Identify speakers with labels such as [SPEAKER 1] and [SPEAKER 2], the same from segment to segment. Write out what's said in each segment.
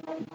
[SPEAKER 1] Good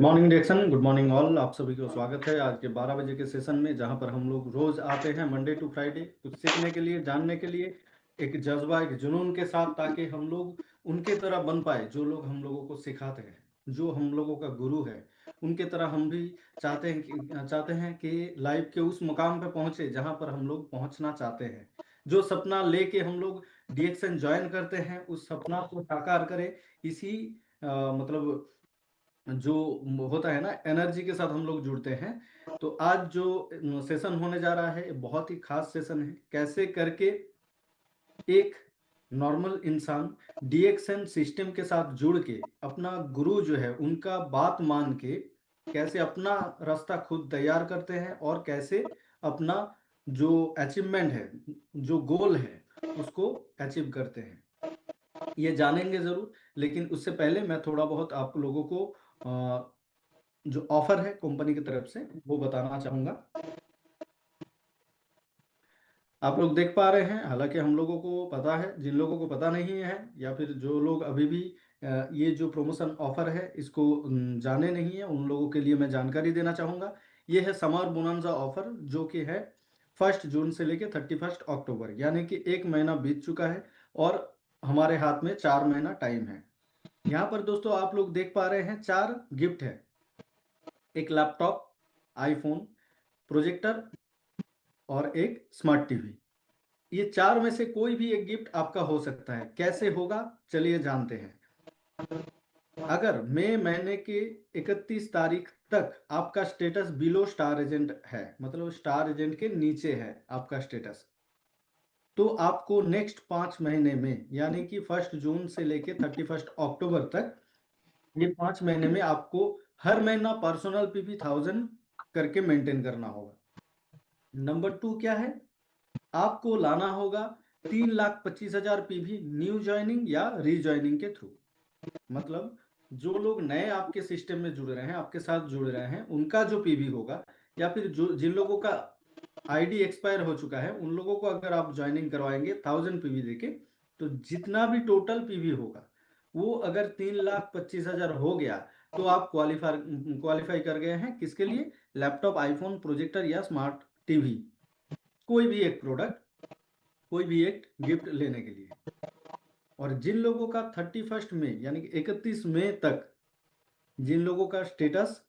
[SPEAKER 1] morning Dixon, good morning all. आप सभी को स्वागत है आज के 12 बजे के सेशन में, जहां पर हम लोग रोज आते हैं मंडे टू फ्राइडे कुछ सीखने के लिए, जानने के लिए, एक जज्बा, एक जुनून के साथ, ताकि हम लोग उनके तरह बन पाए जो लोग हम लोगों को सिखाते हैं, जो हम लोगों का गुरु है। उनके तरह हम भी चाहते हैं कि लाइफ के उस मुकाम पर पहुंचे जहां पर हम लोग पहुंचना चाहते हैं। जो सपना लेके हम लोग डीएक्सन ज्वाइन करते हैं, उस सपना को साकार करें। इसी मतलब जो होता है ना, एनर्जी के साथ हम लोग जुड़ते हैं। तो आज जो सेशन होने जा रहा है, ये बहुत ही खास सेशन है। कैसे करके एक नॉर्मल इंसान डीएक्सएन सिस्टम के साथ जुड़ के अपना गुरु जो है उनका बात मान के कैसे अपना रास्ता खुद तैयार करते हैं, और कैसे अपना जो अचीवमेंट है, जो गोल है, उसको अचीव करते हैं, ये जानेंगे जरूर। लेकिन उससे पहले मैं थोड़ा बहुत आप लोगों को जो ऑफर है कंपनी की तरफ से वो बताना चाहूंगा। आप लोग देख पा रहे हैं, हालांकि हम लोगों को पता है, जिन लोगों को पता नहीं है या फिर जो लोग अभी भी ये जो प्रमोशन ऑफर है इसको जाने नहीं है, उन लोगों के लिए मैं जानकारी देना चाहूंगा। ये है समर बोनांजा ऑफर, जो कि है 1 जून से लेके 31 अक्टूबर, यानी कि 1 महीना बीत चुका है और हमारे हाथ में 4 महीना टाइम है। यहाँ पर दोस्तों आप लोग देख पा रहे हैं 4 गिफ्ट है। एक लैपटॉप, आईफोन, प्रोजेक्टर और एक स्मार्ट टीवी। ये 4 में से कोई भी एक गिफ्ट आपका हो सकता है। कैसे होगा, चलिए जानते हैं। अगर मई महीने के 31 तारीख तक आपका स्टेटस बिलो स्टार एजेंट है, मतलब स्टार एजेंट के नीचे है आपका स्टेटस, तो आपको नेक्स्ट 5 महीने में, यानी कि 1 जून से लेके 31 अक्टूबर तक, ये 5 महीने में आपको हर महीना पर्सनल पीवी 1000 करके मेंटेन करना होगा। नंबर 2 क्या है, आपको लाना होगा 3,25,000 पीवी न्यू ज्वाइनिंग या रीज्वाइनिंग के थ्रू। मतलब जो लोग नए आपके सिस्टम में जुड़ रहे हैं, आपके साथ जुड़ रहे हैं, उनका जो पीवी होगा, या फिर जो जिन लोगों का आईडी एक्सपायर हो चुका है, उन लोगों को अगर आप ज्वाइनिंग करवाएंगे 1000 पीवी देके, तो जितना भी टोटल पीवी होगा वो अगर 3,25,000 हो गया, तो आप क्वालिफाई कर गए हैं। किसके लिए? लैपटॉप, आईफोन, प्रोजेक्टर या स्मार्ट टीवी, कोई भी एक प्रोडक्ट, कोई भी एक गिफ्ट लेने के लिए। और जिन लोगों का 31 मई यानी कि 31 मई तक, जिन लोगों का status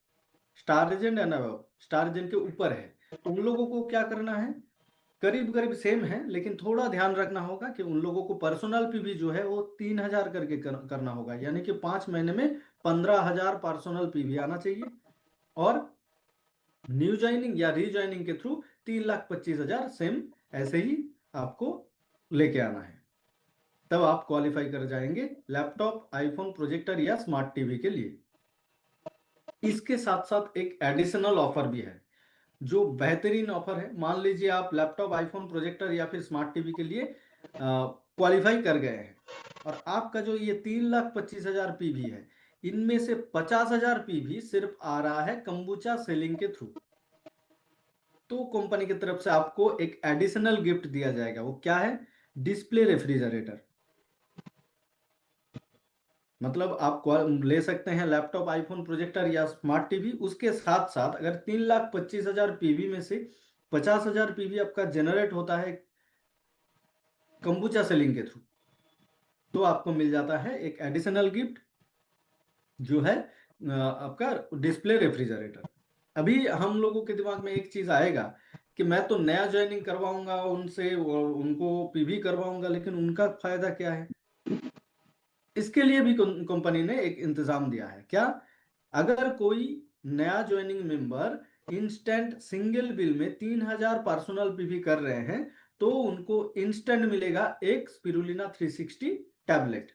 [SPEAKER 1] star agent and above, star agent के ऊपर है, तो उन लोगों को क्या करना है, करीब करीब सेम है, लेकिन थोड़ा ध्यान रखना होगा कि उन लोगों को पर्सनल पीवी जो है वो 3,000 करके करना होगा, यानी कि 5 महीने में 15,000 पर्सनल पीवी आना चाहिए। और न्यू ज्वाइनिंग या रीज्वाइनिंग के थ्रू 3,25,000 सेम ऐसे ही आपको लेके आना है, तब आप क्वालिफाई कर जाएंगे लैपटॉप, आईफोन, प्रोजेक्टर या स्मार्ट टीवी के लिए। इसके साथ साथ एक एडिशनल ऑफर भी है, जो बेहतरीन ऑफर है। मान लीजिए आप लैपटॉप, आईफोन, प्रोजेक्टर या फिर स्मार्ट टीवी के लिए क्वालिफाई कर गए हैं, और आपका जो ये 3,25,000 पीवी है, इनमें से 50,000 पीवी सिर्फ आ रहा है कंबुचा सेलिंग के थ्रू। तो कंपनी की तरफ से आपको एक एडिशनल गिफ्ट दिया जाएगा। वो क्या है? Display refrigerator. मतलब आप ले सकते हैं लैपटॉप, आईफोन, प्रोजेक्टर या स्मार्ट टीवी। उसके साथ साथ अगर 3,25,000 पीवी में से 50,000 पीवी आपका जनरेट होता है कंबुचा सेलिंग के थ्रू, तो आपको मिल जाता है एक एडिशनल गिफ्ट, जो है आपका डिस्प्ले रेफ्रिजरेटर। अभी हम लोगों के दिमाग में एक चीज आएगा कि मैं तो नया ज्वाइनिंग करवाऊंगा उनसे, उनको पीवी करवाऊंगा, लेकिन उनका फायदा क्या है? इसके लिए भी कंपनी ने एक इंतजाम दिया है। क्या? अगर कोई नया joining member instant single bill में 3,000 पर्सनल पीवी कर रहे हैं, तो उनको इंस्टेंट मिलेगा एक स्पिरुलिना 360 टैबलेट।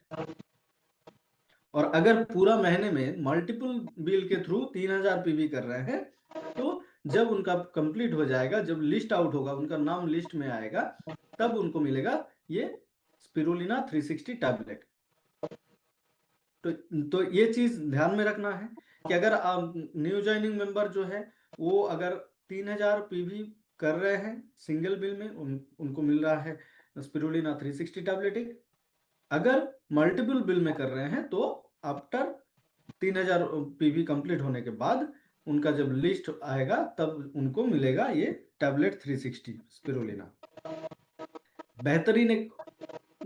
[SPEAKER 1] और अगर पूरा महीने में मल्टीपल बिल के थ्रू 3,000 पीवी कर रहे हैं, तो जब उनका कंप्लीट हो जाएगा, जब लिस्ट आउट होगा, उनका नाम लिस्ट में आएगा, तब उनको मिलेगा ये स्पिरुलिना 360 टैबलेट। तो ये चीज ध्यान में रखना है कि अगर आप न्यू ज्वाइनिंग मेंबर जो है, वो अगर 3,000 पीवी कर रहे हैं सिंगल बिल में, उनको मिल रहा है स्पिरुलिना 360 टैबलेट। अगर मल्टीपल बिल में कर रहे हैं, तो आफ्टर 3000 पीवी कंप्लीट होने के बाद उनका जब लिस्ट आएगा तब उनको मिलेगा ये टैबलेट 360 स्पिरुलिना। बेहतरीन एक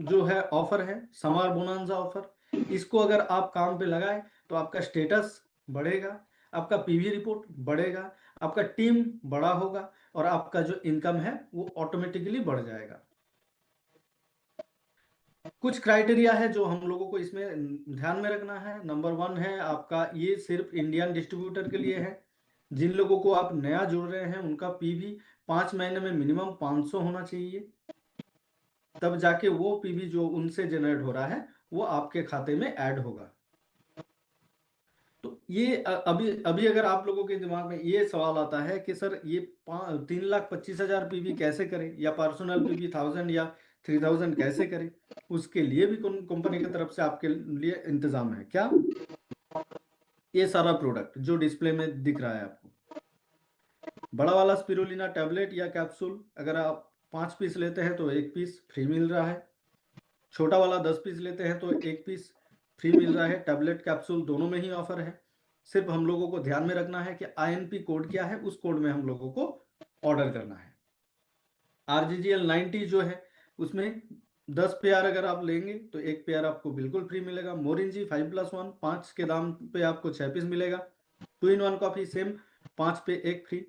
[SPEAKER 1] जो है ऑफर है, समर बोनांजा ऑफर। इसको अगर आप काम पे लगाए तो आपका स्टेटस बढ़ेगा, आपका पीवी रिपोर्ट बढ़ेगा, आपका टीम बड़ा होगा और आपका जो इनकम है वो ऑटोमेटिकली बढ़ जाएगा। कुछ क्राइटेरिया है जो हम लोगों को इसमें ध्यान में रखना है। नंबर 1 है आपका, ये सिर्फ इंडियन डिस्ट्रीब्यूटर के लिए है। जिन लोगों को आप नया जुड़ रहे हैं उनका पीवी 5 महीने में मिनिमम 500 होना चाहिए, तब जाके वो पीवी जो उनसे जनरेट हो रहा है वो आपके खाते में ऐड होगा। तो ये अभी अभी अगर आप लोगों के दिमाग में ये सवाल आता है कि सर ये 3,25,000 पीवी कैसे करें, या पर्सनल पीवी 1000 या 3000 कैसे करें, उसके लिए भी कंपनी की तरफ से आपके लिए इंतजाम है। क्या? ये सारा प्रोडक्ट जो डिस्प्ले में दिख रहा है आपको, बड़ा वाला स्पिरुलिना टैबलेट या कैप्सूल अगर आप 5 पीस लेते हैं तो 1 पीस फ्री मिल रहा है, छोटा वाला 10 पीस लेते हैं तो 1 पीस फ्री मिल रहा है। टैबलेट कैप्सूल दोनों में ही ऑफर है। सिर्फ हम लोगों को ध्यान में रखना है कि INP कोड क्या है, उस कोड में हम लोगों को ऑर्डर करना है। RGGL 90 जो है उसमें 10 पेयर अगर आप लेंगे तो 1 पेयर आपको बिल्कुल फ्री मिलेगा। मोरिंजी 5+1 5 के दाम पे आपको 6 पीस मिलेगा। 2-in-1 कॉफी सेम 5 पे 1 फ्री।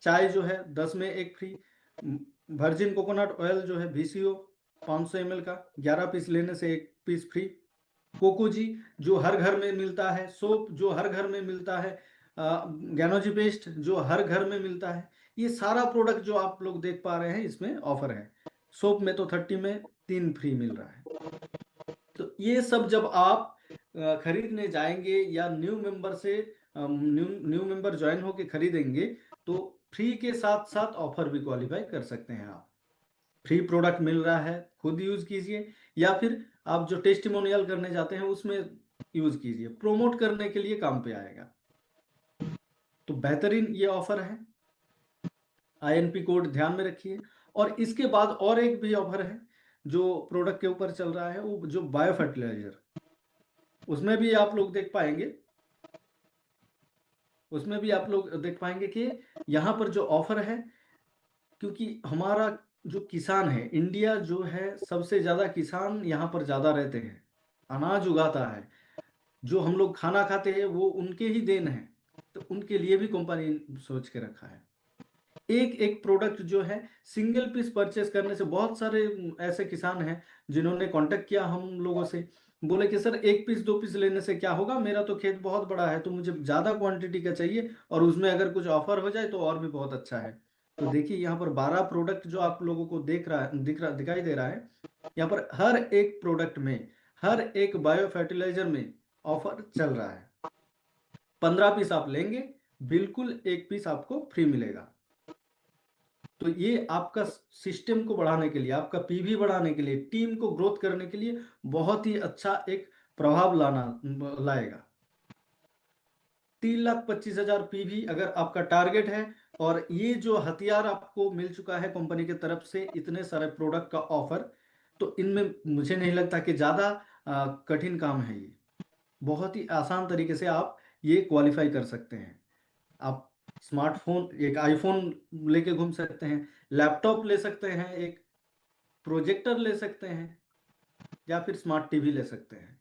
[SPEAKER 1] चाय जो है 10 में 1 फ्री। वर्जिन कोकोनट ऑयल जो है VCO 500 ml का 11 पीस लेने से 1 पीस फ्री। कोकोजी जो हर घर में मिलता है, सोप जो हर घर में मिलता है, गैनोजी पेस्ट जो हर घर में मिलता है, ये सारा प्रोडक्ट जो आप लोग देख पा रहे हैं इसमें ऑफर है। सोप में तो 30 में 3 फ्री मिल रहा है। तो ये सब जब आप खरीदने जाएंगे या न्यू मेंबर से न्यू मेंबर ज्वाइन होके खरीदेंगे तो फ्री के साथ साथ ऑफर भी क्वालिफाई कर सकते हैं आप। फ्री प्रोडक्ट मिल रहा है, खुद यूज कीजिए या फिर आप जो टेस्टिमोनियल करने जाते हैं उसमें यूज कीजिए, प्रोमोट करने के लिए काम पे आएगा। तो बेहतरीन ये ऑफर है, INP कोड ध्यान में रखिए। और इसके बाद और एक भी ऑफर है जो प्रोडक्ट के ऊपर चल रहा है, वो जो बायो फर्टिलाइजर, उसमें भी आप लोग देख पाएंगे, उसमें भी आप लोग देख पाएंगे कि यहाँ पर जो ऑफर है, क्योंकि हमारा जो किसान है, इंडिया जो है सबसे ज्यादा किसान यहाँ पर ज्यादा रहते हैं, अनाज उगाता है, जो हम लोग खाना खाते हैं वो उनके ही देन है। तो उनके लिए भी कंपनी सोच के रखा है। एक एक प्रोडक्ट जो है सिंगल पीस परचेस करने से, बहुत सारे ऐसे किसान हैं जिन्होंने कांटेक्ट किया हम लोगों से, बोले कि सर 1 पीस 2 पीस लेने से क्या होगा, मेरा तो खेत बहुत बड़ा है तो मुझे ज़्यादा क्वांटिटी का चाहिए और उसमें अगर कुछ ऑफर हो जाए तो और भी बहुत अच्छा है। तो देखिए यहाँ पर 12 प्रोडक्ट जो आप लोगों को दिखाई दे रहा है, यहाँ पर हर एक प्रोडक्ट में, हर एक बायो फर्टिलाइजर में ऑफर चल रहा है। 15 पीस आप लेंगे बिल्कुल 1 पीस आपको फ्री मिलेगा। तो ये आपका सिस्टम को बढ़ाने के लिए, आपका पीवी बढ़ाने के लिए, टीम को ग्रोथ करने के लिए बहुत ही अच्छा एक प्रभाव लाएगा। 3,25,000 पीवी अगर आपका टारगेट है, और ये जो हथियार आपको मिल चुका है कंपनी की तरफ से, इतने सारे प्रोडक्ट का ऑफर, तो इनमें मुझे नहीं लगता कि ज़्यादा कठिन काम है। ये बहुत ही आसान तरीके से आप ये क्वालिफाई कर सकते हैं। आप स्मार्टफोन, एक आईफोन लेके घूम सकते हैं, लैपटॉप ले सकते हैं, एक प्रोजेक्टर ले सकते हैं, या फिर स्मार्ट टीवी ले सकते हैं।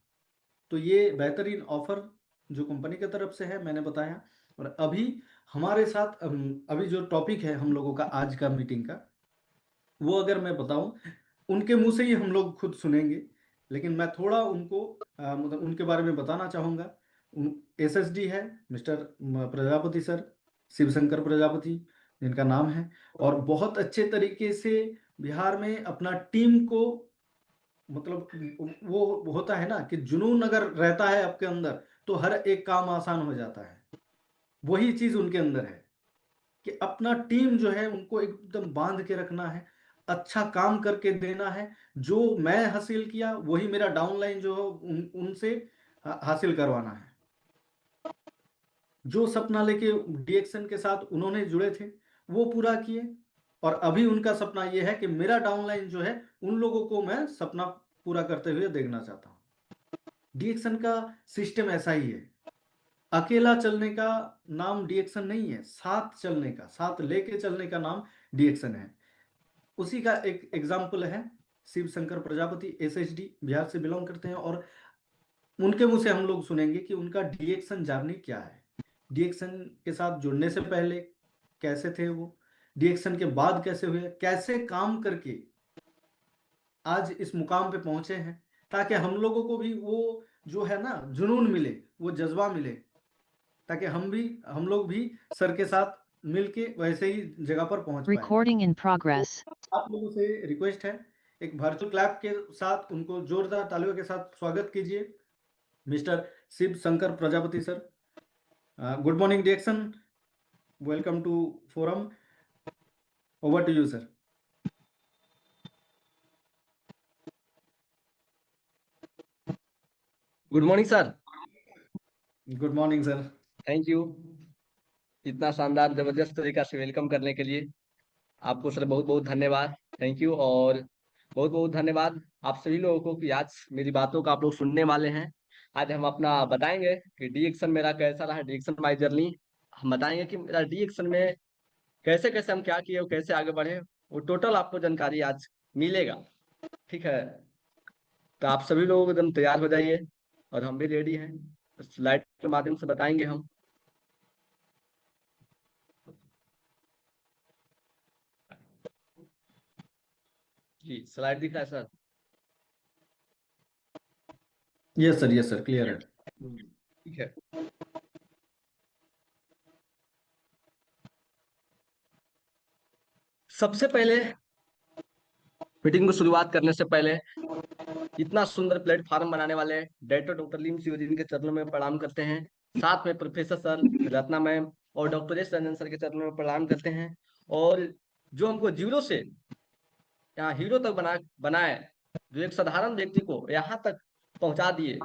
[SPEAKER 1] तो ये बेहतरीन ऑफर जो कंपनी की तरफ से है मैंने बताया। और अभी हमारे साथ अभी जो टॉपिक है हम लोगों का आज का मीटिंग का, वो अगर मैं बताऊं, उनके मुंह से ही हम लोग खुद सुनेंगे, लेकिन मैं थोड़ा उनको मतलब उनके बारे में बताना चाहूँगा। SSD है मिस्टर प्रजापति सर, शिवशंकर प्रजापति जिनका नाम है, और बहुत अच्छे तरीके से बिहार में अपना टीम को, मतलब वो होता है ना कि जुनून अगर रहता है आपके अंदर तो हर एक काम आसान हो जाता है। वही चीज उनके अंदर है कि अपना टीम जो है उनको एकदम बांध के रखना है, अच्छा काम करके देना है। जो मैं हासिल किया वही मेरा डाउनलाइन जो है उनसे हासिल करवाना है। जो सपना लेके DXN के साथ उन्होंने जुड़े थे वो पूरा किए, और अभी उनका सपना ये है कि मेरा डाउनलाइन जो है उन लोगों को मैं सपना पूरा करते हुए देखना चाहता हूँ। डीएक्शन का सिस्टम ऐसा ही है। अकेला चलने का नाम डीएक्शन नहीं है, साथ चलने का, साथ लेके चलने का नाम डीएक्शन है। उसी का एक एग्जाम्पल है शिव शंकर प्रजापति, एसएचडी बिहार से बिलोंग करते हैं, और उनके मुंह से हम लोग सुनेंगे कि उनका डीएक्शन जर्नी क्या है। डीएक्शन के साथ जुड़ने से पहले कैसे थे वो, डीएक्शन के बाद कैसे हुए, कैसे काम करके आज इस मुकाम पे पहुंचे हैं, ताकि हम लोगों को भी वो जो है ना जुनून मिले, वो जज्बा मिले, ताकि हम लोग भी सर के साथ मिलके वैसे ही जगह पर पहुंच पाए।
[SPEAKER 2] Recording in progress.
[SPEAKER 1] आप लोगों से रिक्वेस्ट है, एक वर्चुअल क्लैप के साथ उनको जोरदार तालियों के साथ स्वागत कीजिए, mister Shiv Shankar Prajapati sir. Good morning डीएक्शन, welcome to forum, over to you sir.
[SPEAKER 3] Good morning sir.
[SPEAKER 1] Good morning sir.
[SPEAKER 3] Thank you इतना शानदार जबरदस्त तरीका से वेलकम करने के लिए। आपको सर बहुत बहुत धन्यवाद, थैंक यू। और बहुत बहुत धन्यवाद आप सभी लोगों को कि आज मेरी बातों का आप लोग सुनने वाले हैं। आज हम अपना बताएंगे कि डीएक्शन मेरा कैसा रहा, डीएक्शन माई जर्नी। हम बताएंगे कि मेरा डीएक्शन में कैसे कैसे हम क्या किए और कैसे आगे बढ़े, वो टोटल आपको जानकारी आज मिलेगा। ठीक है, तो आप सभी लोग एकदम तैयार हो जाइए और हम भी रेडी हैं। स्लाइड के माध्यम से बताएंगे हम। जी स्लाइड दिख रहा है सर?
[SPEAKER 1] यस सर क्लियर है।
[SPEAKER 3] ठीक है, सबसे पहले मीटिंग को शुरुआत करने से पहले इतना सुंदर प्लेटफॉर्म बनाने वाले डायरेक्टर डॉक्टर लीम सिंह के चरणों में प्रणाम करते हैं। साथ में प्रोफेसर सर, रत्ना मैम और डॉक्टर एस रंजन सर के चरणों में प्रणाम करते हैं। और जो हमको जीरो से यहाँ हीरो तक बनाए, जो एक साधारण व्यक्ति को यहाँ तक पहुंचा दिए,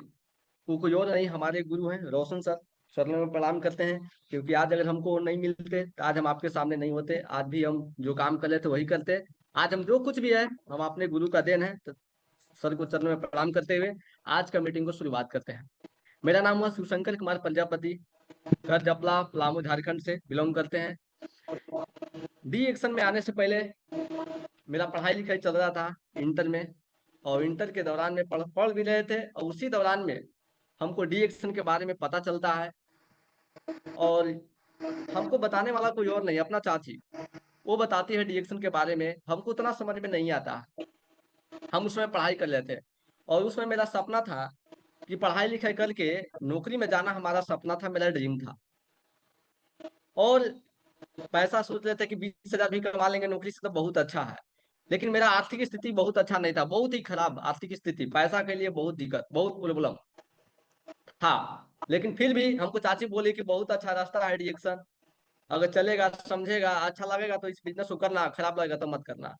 [SPEAKER 3] वो कोई और नहीं हमारे गुरु हैं रोशन सर। चरणों में प्रणाम करते हैं, क्योंकि आज अगर हमको नहीं मिलते तो आज हम आपके सामने नहीं होते। आज भी हम जो काम कर रहे थे वही करते। आज हम जो कुछ भी है हम अपने गुरु का देन है। तो सर को चरणों में प्रणाम करते हुए आज का मीटिंग को शुरुआत करते हैं। मेरा नाम हुआ शिवशंकर कुमार प्रजापति, घर जपला पलामू झारखंड से बिलोंग करते हैं। डी एक्शन में आने से पहले मेरा पढ़ाई लिखाई चल रहा था इंटर में, और इंटर के दौरान में पढ़ भी रहे थे, और उसी दौरान में हमको डी एक्शन के बारे में पता चलता है। और हमको बताने वाला कोई और नहीं, अपना चाची, वो बताती है डी एक्शन के बारे में। हमको उतना समझ में नहीं आता, हम उसमें पढ़ाई कर लेते। और उसमें मेरा सपना था कि पढ़ाई लिखाई करके नौकरी में जाना हमारा सपना था, मेरा ड्रीम था। और पैसा सोच लेते कि 20,000 भी कमा लेंगे नौकरी से तो बहुत अच्छा है। लेकिन मेरा आर्थिक स्थिति बहुत अच्छा नहीं था, बहुत ही खराब आर्थिक स्थिति, पैसा के लिए बहुत दिक्कत, बहुत प्रॉब्लम था। लेकिन फिर भी हमको चाची बोली कि बहुत अच्छा रास्ता है डीएक्शन, अगर चलेगा समझेगा अच्छा लगेगा तो इस बिजनेस को करना, खराब लगेगा तो मत करना।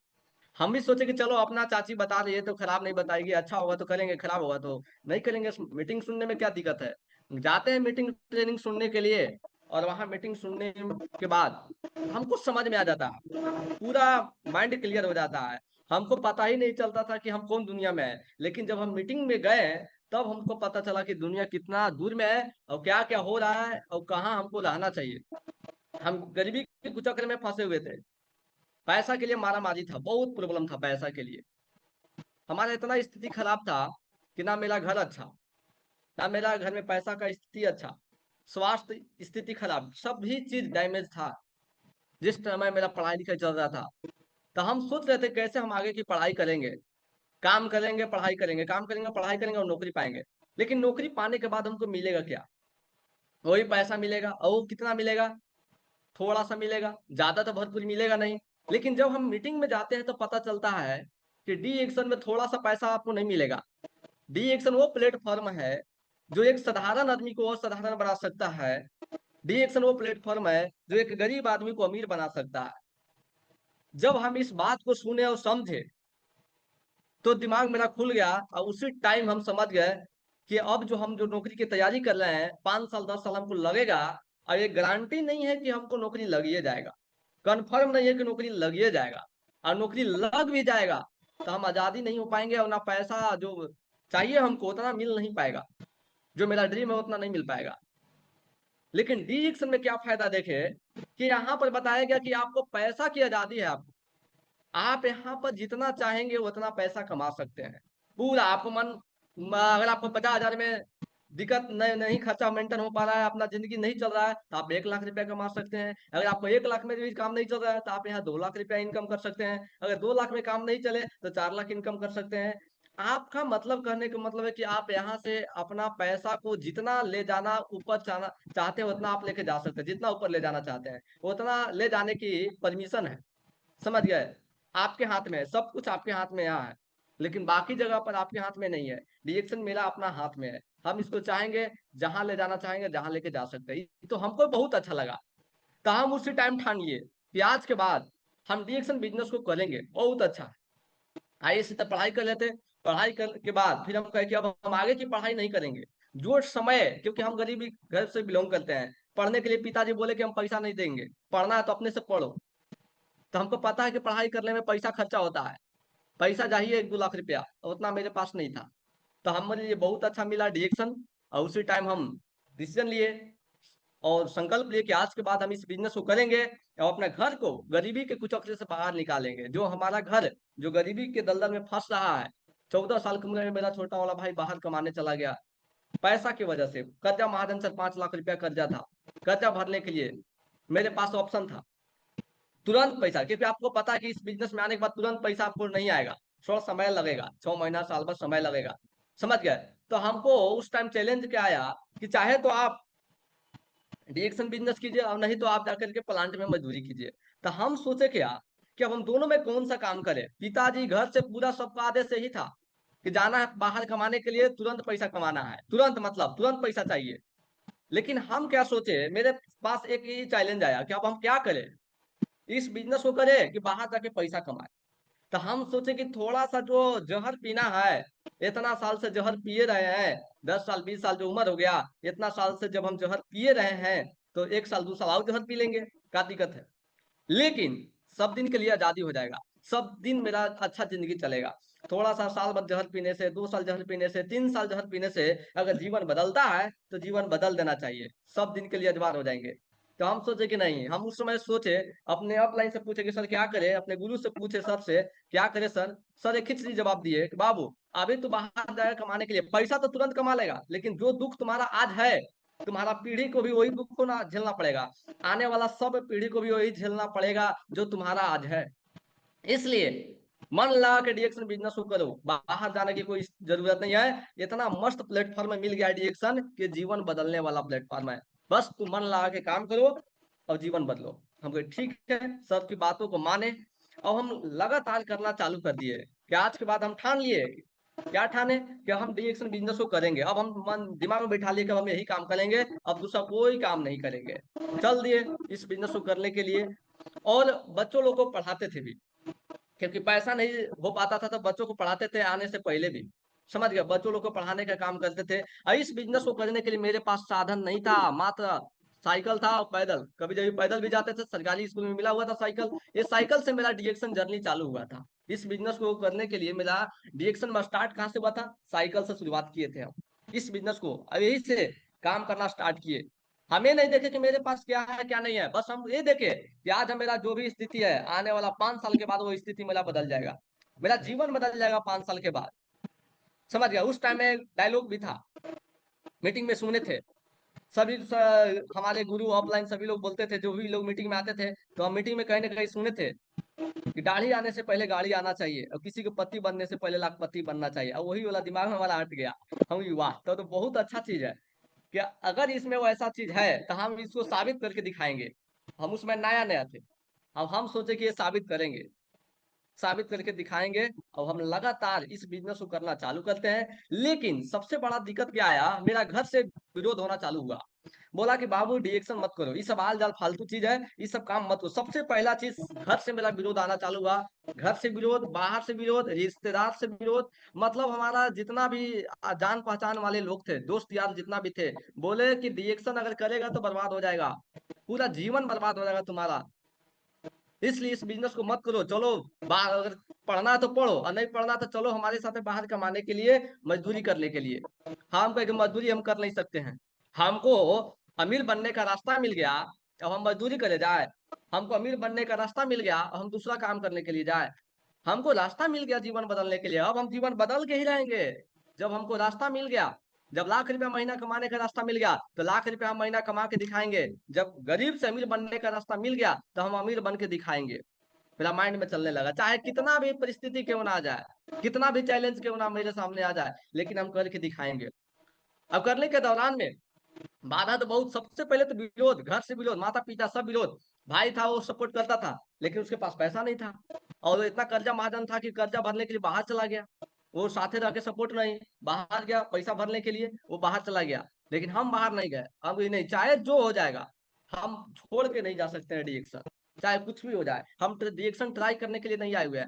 [SPEAKER 3] हम भी सोचे कि चलो अपना चाची बता रही है तो खराब नहीं बताएगी, अच्छा होगा तो करेंगे, खराब होगा तो नहीं करेंगे। मीटिंग सुनने में क्या दिक्कत है, जाते हैं मीटिंग ट्रेनिंग सुनने के लिए। और वहां मीटिंग सुनने के बाद हमको समझ में आ जाता है, पूरा माइंड क्लियर हो जाता है। हमको पता ही नहीं चलता था कि हम कौन दुनिया में है। लेकिन जब हम मीटिंग में गए तब हमको पता चला कि दुनिया कितना दूर में है और क्या क्या हो रहा है और कहाँ हमको रहना चाहिए। हम गरीबी के चक्कर में फंसे हुए थे, पैसा के लिए मारा मारी था, बहुत प्रॉब्लम था पैसा के लिए। हमारा इतना स्थिति खराब था कि ना मेरा घर अच्छा, ना मेरा घर में पैसा का स्थिति अच्छा, स्वास्थ्य स्थिति खराब, सभी चीज डैमेज था। जिस समय मेरा पढ़ाई लिखाई चल रहा था, तो हम सोच रहे थे कैसे हम आगे की पढ़ाई करेंगे, काम करेंगे पढ़ाई करेंगे, काम करेंगे पढ़ाई करेंगे और नौकरी पाएंगे। लेकिन नौकरी पाने के बाद हमको मिलेगा क्या, वही पैसा मिलेगा, और वो कितना मिलेगा, थोड़ा सा मिलेगा, ज्यादा तो भरपूर मिलेगा नहीं। लेकिन जब हम मीटिंग में जाते हैं तो पता चलता है कि डी एक्शन में थोड़ा सा पैसा आपको नहीं मिलेगा। डी एक्शन वो प्लेटफॉर्म है जो एक साधारण आदमी को और साधारण बना सकता है। डी एक्शन वो प्लेटफॉर्म है जो एक गरीब आदमी को अमीर बना सकता है। जब हम इस बात को सुने और समझे तो दिमाग मेरा खुल गया, और उसी टाइम हम समझ गए कि अब जो नौकरी की तैयारी कर रहे हैं 5 साल 10 साल हमको लगेगा, और ये गारंटी नहीं है कि हमको नौकरी लगिए जाएगा, कंफर्म नहीं है कि नौकरी लगिए जाएगा। और नौकरी लग भी जाएगा तो हम आजादी नहीं हो पाएंगे, और ना पैसा जो चाहिए हमको उतना मिल नहीं पाएगा, जो मेरा ड्रीम है उतना नहीं मिल पाएगा। लेकिन डिएक्शन में क्या फायदा देखे कि यहाँ पर बताया गया कि आपको पैसा की आजादी है। आप यहाँ पर जितना चाहेंगे उतना पैसा कमा सकते हैं। पूरा आपको अगर आपको 50,000 में दिक्कत नहीं खर्चा मेंटेन हो पा रहा है, अपना जिंदगी नहीं चल रहा है, तो आप 1 लाख रुपया कमा सकते हैं। अगर आपको 1 लाख में भी काम नहीं चल रहा है तो आप यहाँ 2 लाख रुपया इनकम कर सकते हैं। अगर 2 लाख में काम नहीं चले तो 4 लाख इनकम कर सकते हैं। आपका मतलब कहने का मतलब है कि आप यहाँ से अपना पैसा को जितना ले जाना ऊपर चाहते हैं उतना आप लेके जा सकते हैं। जितना ऊपर ले जाना चाहते हैं उतना ले जाने की परमिशन है। समझ गए? आपके हाथ में है, सब कुछ आपके हाथ में यहाँ है, लेकिन बाकी जगह पर आपके हाथ में नहीं है। डिरेक्शन मेरा अपना हाथ में है। हम इसको चाहेंगे जहां ले जाना चाहेंगे जहां लेके जा सकते हैं। तो हमको बहुत अच्छा लगा, तो हम उसी टाइम ठान लिए कि आज के बाद हम डिरेक्शन बिजनेस को करेंगे। बहुत अच्छा है। आइए से तब पढ़ाई कर लेते। पढ़ाई कर के बाद फिर हम कहे कि अब हम आगे की पढ़ाई नहीं करेंगे। जो समय, क्योंकि हम गरीबी घर से बिलोंग करते हैं, पढ़ने के लिए पिताजी बोले कि हम पैसा नहीं देंगे, पढ़ना है तो अपने से पढ़ो। तो हमको पता है कि पढ़ाई करने में पैसा खर्चा होता है, पैसा चाहिए 1-2 लाख रुपया, तो उतना मेरे पास नहीं था। तो हमारे लिए बहुत अच्छा मिला डिरेक्शन, और उसी टाइम हम डिसीजन लिए और संकल्प लिए कि आज के बाद हम इस बिजनेस को करेंगे और अपने घर को गरीबी के कुचक्र से बाहर निकालेंगे। जो हमारा घर जो गरीबी के दलदल में फंस रहा है, 14 साल की उम्र में मेरा छोटा वाला भाई बाहर कमाने चला गया पैसा की वजह से। कर्जा महाजन से 5 लाख रुपया कर्जा था। कर्जा भरने के लिए मेरे पास ऑप्शन था तुरंत पैसा, क्योंकि आपको पता है कि इस बिजनेस में आने के बाद तुरंत पैसा आपको नहीं आएगा, थोड़ा समय लगेगा, 6 महीना साल भर समय लगेगा। समझ गए? तो हमको उस टाइम चैलेंज क्या आया कि चाहे तो आप डिरेक्शन बिजनेस कीजिए और नहीं तो आप जाकर के प्लांट में मजदूरी कीजिए। तो हम सोचे क्या कि अब हम दोनों में कौन सा काम करें। पिताजी घर से पूरा सबका आदेश यही था कि जाना है बाहर कमाने के लिए, तुरंत पैसा कमाना है, तुरंत मतलब तुरंत पैसा चाहिए। लेकिन हम क्या सोचे, मेरे पास एक ही चैलेंज आया कि अब हम क्या करें, इस बिजनेस को करें कि बाहर जाके पैसा कमाए। तो हम सोचे कि थोड़ा सा जो जहर पीना है, इतना साल से जहर पिए रहे हैं, 10 साल 20 साल जो उम्र हो गया, इतना साल से जब हम जहर पिए रहे हैं तो 1 साल 2 साल और जहर पी लेंगे, क्या दिक्कत है। लेकिन सब दिन के लिए आजादी हो जाएगा, सब दिन मेरा अच्छा जिंदगी चलेगा। थोड़ा सा साल भर जहर पीने से, 2 साल जहर पीने से, 3 साल जहर पीने से अगर जीवन बदलता है तो जीवन बदल देना चाहिए, सब दिन के लिए अजवार हो जाएंगे। तो हम सोचे कि नहीं, हम उस समय सोचे, अपने अपलाइन से पूछे कि सर क्या करें, अपने गुरु से पूछे सर से क्या करें सर। सर एक खिचड़ी जवाब दिए कि बाबू अभी तो बाहर जाएगा कमाने के लिए, पैसा तो तुरंत कमा लेगा, लेकिन जो दुख तुम्हारा आज है, तुम्हारा पीढ़ी को भी वही दुख को ना झेलना पड़ेगा, आने वाला सब पीढ़ी को भी वही झेलना पड़ेगा जो तुम्हारा आज है। इसलिए मन लगा के डिएक्शन बिजनेस को करो, बाहर जाने की कोई जरूरत नहीं है। इतना मस्त प्लेटफॉर्म मिल गया डिएक्शन कि जीवन बदलने वाला प्लेटफॉर्म है। बस तुम मन लगा के काम करो और जीवन बदलो। हम कहे ठीक है, सबकी बातों को माने और हम लगातार करना चालू कर दिए कि आज के बाद हम ठान लिए, क्या ठाने कि हम डिएक्शन बिजनेस को करेंगे। अब हम मन दिमाग में बैठा लिए कि हम यही काम करेंगे, अब दूसरा कोई काम नहीं करेंगे। चल दिए इस बिजनेस को करने के लिए। और बच्चों लोग को पढ़ाते थे भी, क्योंकि पैसा नहीं हो पाता था तो बच्चों को पढ़ाते थे आने से पहले भी। समझ गया, बच्चों लोग को पढ़ाने का काम करते थे। और इस बिजनेस को करने के लिए मेरे पास साधन नहीं था, मात्र साइकिल था और पैदल, कभी कभी पैदल भी जाते थे, सरकारी स्कूल में मिला हुआ था साइकिल। ये साइकिल से मेरा डिरेक्शन जर्नी चालू हुआ था। इस बिजनेस को करने के लिए मेरा डिरेक्शन में स्टार्ट कहाँ से हुआ था, साइकिल से शुरुआत किए थे हम इस बिजनेस को, और यही से काम करना स्टार्ट किए। हमें नहीं देखे कि मेरे पास क्या है क्या नहीं है, बस हम ये देखे कि आज मेरा जो भी स्थिति है, आने वाला 5 साल के बाद वो स्थिति मेरा बदल जाएगा, मेरा जीवन बदल जाएगा 5 साल के बाद। समझ गया? उस टाइम में डायलॉग भी था, मीटिंग में सुने थे सभी हमारे गुरु ऑफलाइन सभी लोग बोलते थे, जो भी लोग मीटिंग में आते थे तो हम मीटिंग में कहीं ना कहीं सुने थे कि दाढ़ी आने से पहले गाड़ी आना चाहिए और किसी को पति बनने से पहले लाखपति बनना चाहिए, और वही वाला दिमाग में हमारा हट गया। हम वाह, तो बहुत अच्छा चीज है कि अगर इसमें वो ऐसा चीज है तो हम इसको साबित करके दिखाएंगे। हम उसमें नया नया थे, अब हम सोचे कि ये साबित करेंगे, साबित करके दिखाएंगे। और हम लगातार इस बिजनेस को करना चालू करते हैं। लेकिन सबसे बड़ा दिक्कत क्या आया, मेरा घर से विरोध होना चालू हुआ। बोला कि बाबू डिएक्शन मत करो, ये सब आल जाल फालतू चीज है, ये सब काम मत करो। सबसे पहला चीज घर से मेरा विरोध आना चालू हुआ। घर से विरोध, बाहर से विरोध, रिश्तेदार से विरोध, मतलब हमारा जितना भी जान पहचान वाले लोग थे, दोस्त यार जितना भी थे, बोले कि डिएक्शन अगर करेगा तो बर्बाद हो जाएगा, पूरा जीवन बर्बाद हो जाएगा तुम्हारा। इसलिए इस बिजनेस को मत करो। चलो बाहर अगर पढ़ना है तो पढ़ो, और नहीं पढ़ना तो चलो हमारे साथ बाहर कमाने के लिए, मजदूरी करने के लिए। हम कहेंगे मजदूरी हम कर नहीं सकते हैं। हमको अमीर बनने का रास्ता मिल गया, अब हम मजदूरी करे जाए? हमको अमीर बनने का रास्ता मिल गया, अब हम दूसरा काम करने के लिए जाए? हमको रास्ता मिल गया जीवन बदलने के लिए, अब हम जीवन बदल के ही रहेंगे। जब हमको रास्ता मिल गया, जब लाख रुपया महीना कमाने का रास्ता मिल गया, तो लाख रुपया हम महीना कमा के दिखाएंगे। जब गरीब से अमीर बनने का रास्ता मिल गया, तो हम अमीर बन के दिखाएंगे। मेरा माइंड में चलने लगा, चाहे कितना भी परिस्थिति क्यों ना आ जाए, कितना भी चैलेंज क्यों ना मेरे सामने आ जाए, लेकिन हम करके दिखाएंगे। अब करने के दौरान में बाधा तो बहुत, सबसे पहले तो विरोध, घर से विरोध, माता पिता सब विरोध। भाई था वो सपोर्ट करता था, लेकिन उसके पास पैसा नहीं था, और वो इतना कर्जा महाजन था कि कर्जा भरने के लिए बाहर चला गया। वो साथे रह के सपोर्ट नहीं, बाहर गया पैसा भरने के लिए, वो बाहर चला गया। लेकिन हम बाहर नहीं गए, हम ये नहीं, चाहे जो हो जाएगा, हम छोड़ के नहीं जा सकते हैं रिएक्शन। चाहे कुछ भी हो जाए, हम रिएक्शन ट्राई करने के लिए नहीं आए हुए हैं।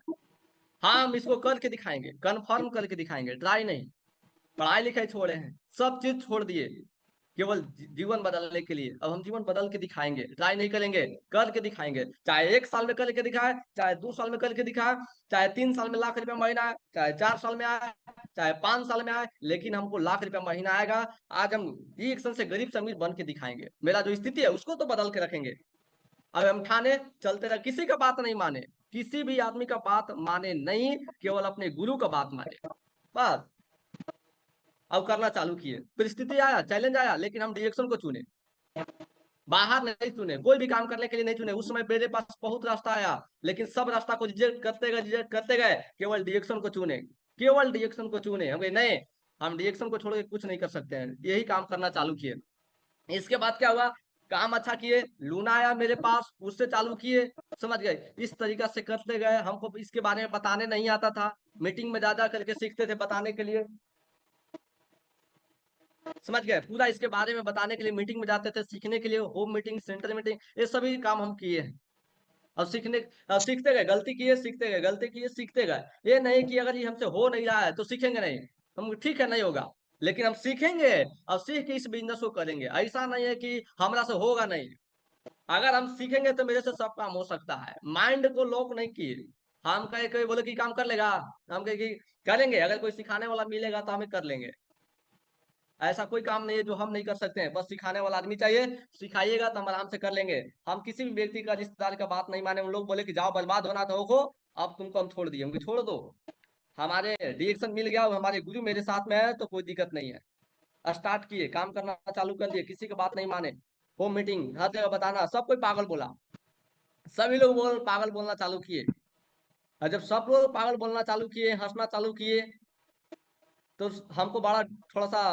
[SPEAKER 3] हाँ, हम इसको करके दिखाएंगे, कन्फर्म करके दिखाएंगे, ट्राई नहीं। पढ़ाई लिखाई छोड़े हैं, सब चीज छोड़ दिए, केवल जीवन बदलने के लिए। अब हम जीवन बदल के दिखाएंगे, ट्राई नहीं करेंगे, करके दिखाएंगे। चाहे 1 साल में करके दिखाए, चाहे 2 साल में करके दिखाए, चाहे 3 साल में लाख रुपया महीना आए, चाहे 4 साल में आए, चाहे 5 साल में आए, लेकिन हमको लाख रुपया महीना आएगा। आज हम रिएक्शन से गरीब से अमीर बन के दिखाएंगे। मेरा जो स्थिति है उसको तो बदल के रखेंगे। अब हम ठाने चलते रहे, किसी का बात नहीं माने, किसी भी आदमी का बात माने नहीं, केवल अपने गुरु का बात माने, बस। अब करना चालू किए, परिस्थिति आया, चैलेंज आया, लेकिन हम रिएक्शन को चुने, बाहर नहीं चुने, कोई भी काम करने के लिए नहीं चुने। उस समय मेरे पास बहुत रास्ता आया, लेकिन सब रास्ता को रिजेक्ट करते गए, रिजेक्ट करते गए, केवल रिएक्शन को चुने, केवल रिएक्शन को चुने। हम कहे नहीं, हम रिएक्शन को छोड़ के कुछ नहीं कर सकते हैं, यही काम करना चालू किए। इसके बाद क्या हुआ, काम अच्छा किए, लूना आया मेरे पास, उससे चालू किए, समझ गए। इस तरीका से करते गए, हमको इसके बारे में बताने नहीं आता था, मीटिंग में ज्यादा करके सीखते थे बताने के लिए, समझ गए। पूरा इसके बारे में बताने के लिए मीटिंग में जाते थे, सीखने के लिए, होम मीटिंग, सेंटर मीटिंग, ये सभी काम हम किए हैं। अब सीखते गए, गलती किए, सीखते गए, गलती किए, सीखते गए। ये नहीं कि अगर ये हमसे हो नहीं रहा है तो सीखेंगे नहीं, हम ठीक है नहीं होगा, लेकिन हम सीखेंगे और सीख के इस बिजनेस को करेंगे। ऐसा नहीं है कि हमरा से होगा नहीं, अगर हम सीखेंगे तो मेरे से सब काम हो सकता है। माइंड को लॉक नहीं किए। हम कहे कोई बोले कि काम कर लेगा, हम कहे कि करेंगे, अगर कोई सिखाने वाला मिलेगा तो हमें कर लेंगे। ऐसा कोई काम नहीं है जो हम नहीं कर सकते हैं, बस सिखाने वाला आदमी चाहिए, सिखाइएगा तो हम आराम से कर लेंगे। हम किसी भी व्यक्ति का, रिश्तेदार का बात नहीं माने। उन लोग बोले कि जाओ बर्बाद होना तो हो, अब तुमको हम छोड़ दिए, छोड़ दो। हमारे डिरेक्शन मिल गया और हमारे गुरु मेरे साथ में है, तो कोई दिक्कत नहीं है। स्टार्ट किए, काम करना चालू कर दिए, किसी की बात नहीं माने। होम मीटिंग हर जगह बताना, सब कोई पागल बोला, सभी लोग पागल बोलना चालू किए। और जब सब लोग पागल बोलना चालू किए, हंसना चालू किए, तो हमको बड़ा थोड़ा सा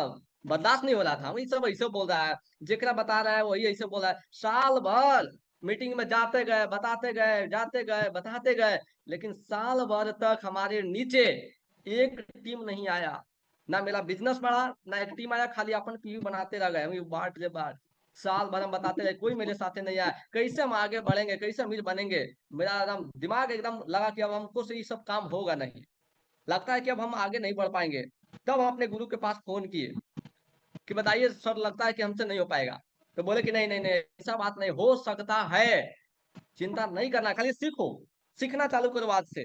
[SPEAKER 3] बर्दाश्त नहीं हो रहा था। वही सब ऐसे बोल रहा है, जेकरा बता रहा है वही ऐसे बोल रहा है। साल भर मीटिंग में जाते गए, बताते गए, जाते गए, बताते गए, लेकिन साल भर तक हमारे नीचे एक टीम नहीं आया। ना मेरा बिजनेस बढ़ा, ना एक टीम आया, खाली अपन पीयू बनाते रह गए, वही बाट रे बाट। साल भर हम बताते रहे, कोई मेरे साथ नहीं आया। कैसे हम आगे बढ़ेंगे, कैसे अमीर बनेंगे? मेरा एकदम दिमाग एकदम लगा कि अब हमको से ये सब काम होगा नहीं, लगता है कि अब हम आगे नहीं बढ़ पाएंगे। तब हम अपने गुरु के पास फोन किए कि बताइए सर, लगता है कि हमसे नहीं हो पाएगा। तो बोले कि नहीं नहीं नहीं, ऐसा बात नहीं, हो सकता है, चिंता नहीं करना, खाली सीखो, सीखना चालू करो आज से।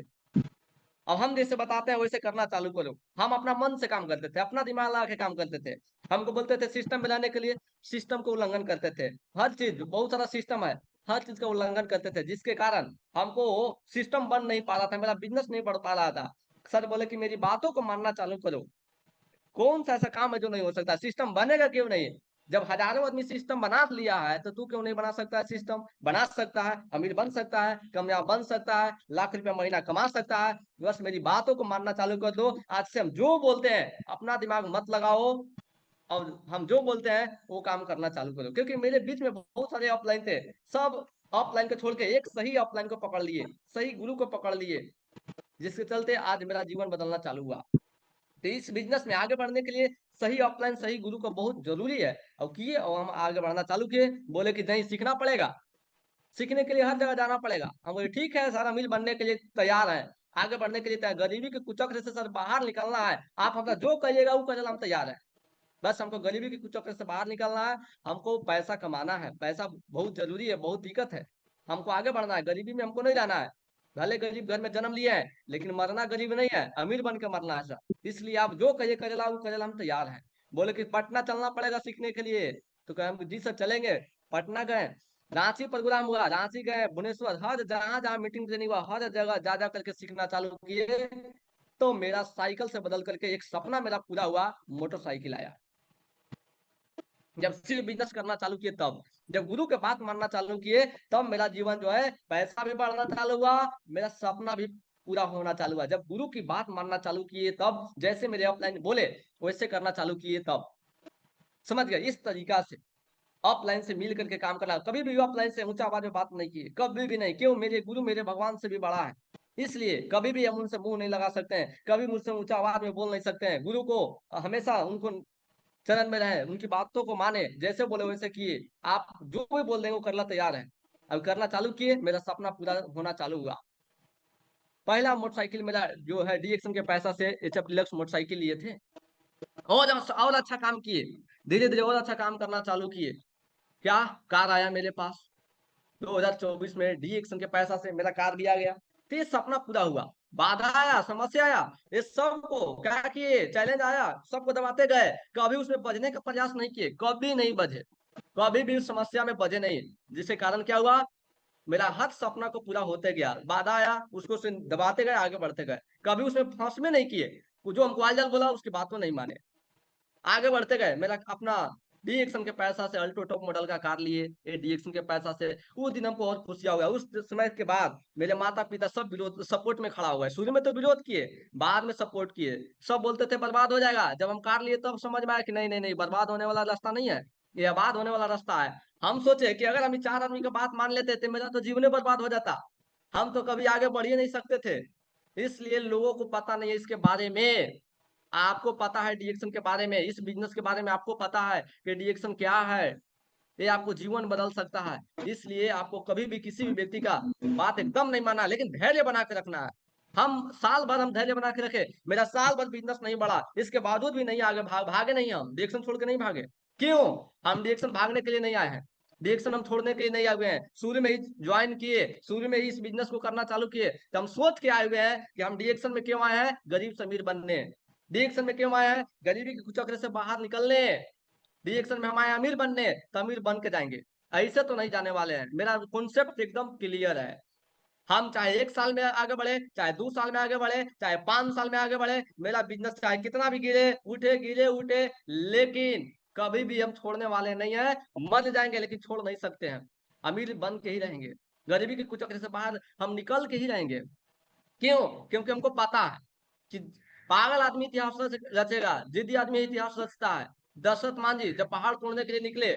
[SPEAKER 3] अब हम जैसे बताते हैं वैसे करना चालू करो। हम अपना मन से काम करते थे, अपना दिमाग लगा के काम करते थे। हमको बोलते थे सिस्टम बनाने के लिए, सिस्टम को उल्लंघन करते थे। हर चीज, बहुत सारा सिस्टम है, हर चीज का उल्लंघन करते थे, जिसके कारण हमको सिस्टम बन नहीं पा रहा था, मेरा बिजनेस नहीं बढ़ पा रहा था। सर बोले कि मेरी बातों को मानना चालू करो। कौन सा ऐसा काम है जो नहीं हो सकता? सिस्टम बनेगा क्यों नहीं? जब हजारों आदमी सिस्टम बना लिया है, तो तू क्यों नहीं बना सकता है? सिस्टम बना सकता है, अमीर बन सकता है, कामयाब बन सकता है, लाख रुपया महीना कमा सकता है। बस मेरी बातों को मानना चालू कर दो। आज से हम जो बोलते हैं, अपना दिमाग मत लगाओ, और हम जो बोलते हैं वो काम करना चालू करो। क्योंकि मेरे बीच में बहुत सारे ऑफलाइन थे, सब ऑफलाइन को छोड़ के एक सही ऑफलाइन को पकड़ लिए, सही गुरु को पकड़ लिए, जिसके चलते आज मेरा जीवन बदलना चालू हुआ। तो इस बिजनेस में आगे बढ़ने के लिए सही ऑफलाइन, सही गुरु को बहुत जरूरी है। और किए, और हम आगे बढ़ना चालू किए। बोले कि नहीं, सीखना पड़ेगा, सीखने के लिए हर जगह जाना पड़ेगा। हम बोले ठीक है सर, अमीर बनने के लिए तैयार है, आगे बढ़ने के लिए तैयार, गरीबी के कुचक्र से सर बाहर निकलना है। आप अपना जो कहिएगा वो करने हम तैयार है। बस हमको गरीबी के कुचक्र से बाहर निकलना है, हमको पैसा कमाना है, पैसा बहुत जरूरी है, बहुत दिक्कत है। हमको आगे बढ़ना है, गरीबी में हमको नहीं रहना है। भले गरीब घर में जन्म लिए हैं, लेकिन मरना गरीब नहीं है, अमीर बन के मरना है सर। इसलिए आप जो कहिए करेला, वो करेला, हम तैयार हैं। बोले कि पटना चलना पड़ेगा सीखने के लिए, तो कहे हम जी सर चलेंगे। पटना गए, रांची प्रोग्राम हुआ, रांची गए, भुवनेश्वर, हर जहाँ जहाँ मीटिंग ट्रेनिंग हुआ, हर जगह जा जा करके सीखना चालू किए। तो मेरा साइकिल से बदल करके एक सपना मेरा पूरा हुआ, मोटरसाइकिल आया। जब सिर्फ बिजनेस करना चालू किए तब, जब गुरु के बात मानना चालू किए, तब मेरा जीवन जो है पैसा भी बढ़ना चालू हुआ, मेरा सपना भी पूरा होना चालू हुआ। जब गुरु की बात मानना चालू किए तब, जैसे मेरे अपलाइन बोले वैसे करना चालू किए तब, समझ गए। इस तरीका से अपलाइन से मिल करके काम करना। कभी भी अपलाइन से ऊंचा आवाज में बात नहीं की, कभी भी नहीं। क्यों? मेरे गुरु मेरे भगवान से भी बड़ा है, इसलिए कभी भी हम उनसे मुंह नहीं लगा सकते हैं, कभी मुझसे ऊंचा आवाज में बोल नहीं सकते हैं। गुरु को हमेशा उनको चरण में रहे, उनकी बातों को माने, जैसे बोले वैसे किए। आप जो भी बोल देंगे वो करना तैयार है। अब करना चालू किए, मेरा सपना पूरा होना चालू हुआ। पहला मोटरसाइकिल मेरा जो है डीएक्सन के पैसा से एचएफ डिलक्स मोटरसाइकिल लिए थे। और अच्छा काम किए, धीरे धीरे और अच्छा काम करना चालू किए। क्या? कार आया मेरे पास 2024 में, डीएक्सन के पैसा से मेरा कार भी आ गया। तो ये सपना पूरा हुआ। बाधा आया, समस्या आया, ये सबको क्या किए, चैलेंज आया, सबको दबाते गए। कभी उसमें बजने का प्रयास नहीं किए, कभी नहीं बजे, कभी भी उस समस्या में बजे नहीं। जिसके कारण क्या हुआ, मेरा हर सपना को पूरा होते गया। बाधा आया, उसको दबाते गए, आगे बढ़ते गए, कभी उसमें फंस में नहीं किए। जो हमको आलजल बोला उसकी बात को नहीं माने, आगे बढ़ते गए। मेरा अपना डीएक्सन के पैसा से अल्टो टॉप मॉडल का कार लिए, ये डीएक्सन के पैसा से। उस दिन हमको और खुशियां हुआ। उस समय के बाद मेरे माता पिता सब विरोध सपोर्ट में खड़ा हुआ है। शुरू में तो विरोध किए, बाद में सपोर्ट किए। सब बोलते थे बर्बाद हो जाएगा, जब हम कार लिए तब समझ में आया कि नहीं नहीं नहीं, बर्बाद होने वाला रास्ता नहीं है, ये आबाद होने वाला रास्ता है। हम सोचे कि अगर हम 4 आदमी की बात मान लेते थे, मेरा तो जीवन बर्बाद हो जाता, हम तो कभी आगे बढ़ ही नहीं सकते थे। इसलिए लोगों को पता नहीं है इसके बारे में। आपको पता है डीएक्शन के बारे में, इस बिजनेस के बारे में आपको पता है कि डीएक्शन क्या है, ये आपको जीवन बदल सकता है। इसलिए आपको कभी भी किसी भी व्यक्ति का बात एकदम नहीं मानना, लेकिन धैर्य बना के रखना है। हम साल भर हम धैर्य बना के रखे, मेरा साल भर बिजनेस नहीं बढ़ा, इसके बावजूद भी नहीं आगे भागे नहीं, हम डीएक्शन छोड़ के नहीं भागे। क्यों? हम डीएक्शन भागने के लिए नहीं आए हैं, डीएक्शन हम छोड़ने के लिए नहीं आए हुए हैं। शुरू में ही ज्वाइन किए, शुरू में ही इस बिजनेस को करना चालू किए, तो हम सोच के आए हुए हैं कि हम डीएक्शन में क्यों आए हैं, गरीब से अमीर बनने। डीएक्शन में क्यों आए हैं, गरीबी के कुचक्र से बाहर निकलने। डीएक्शन में हम आए अमीर बनने, तो अमीर बन के जाएंगे, ऐसे तो नहीं जाने वाले हैं। मेरा कॉन्सेप्ट एकदम क्लियर है। हम चाहे 1 साल में आगे बढ़े, चाहे 2 साल में आगे बढ़े, चाहे 5 साल में आगे बढ़े, मेरा बिजनेस चाहे कितना भी गिरे उठे, लेकिन कभी भी हम छोड़ने वाले नहीं है। मर जाएंगे लेकिन छोड़ नहीं सकते हैं, अमीर बन के ही रहेंगे, गरीबी के कुचक्र से बाहर हम निकल के ही रहेंगे। क्यों? क्योंकि हमको पता है कि पागल आदमी इतिहास रचेगा, जिद्दी आदमी इतिहास रचता है। दशरथ मान जी जब पहाड़ तोड़ने के लिए निकले,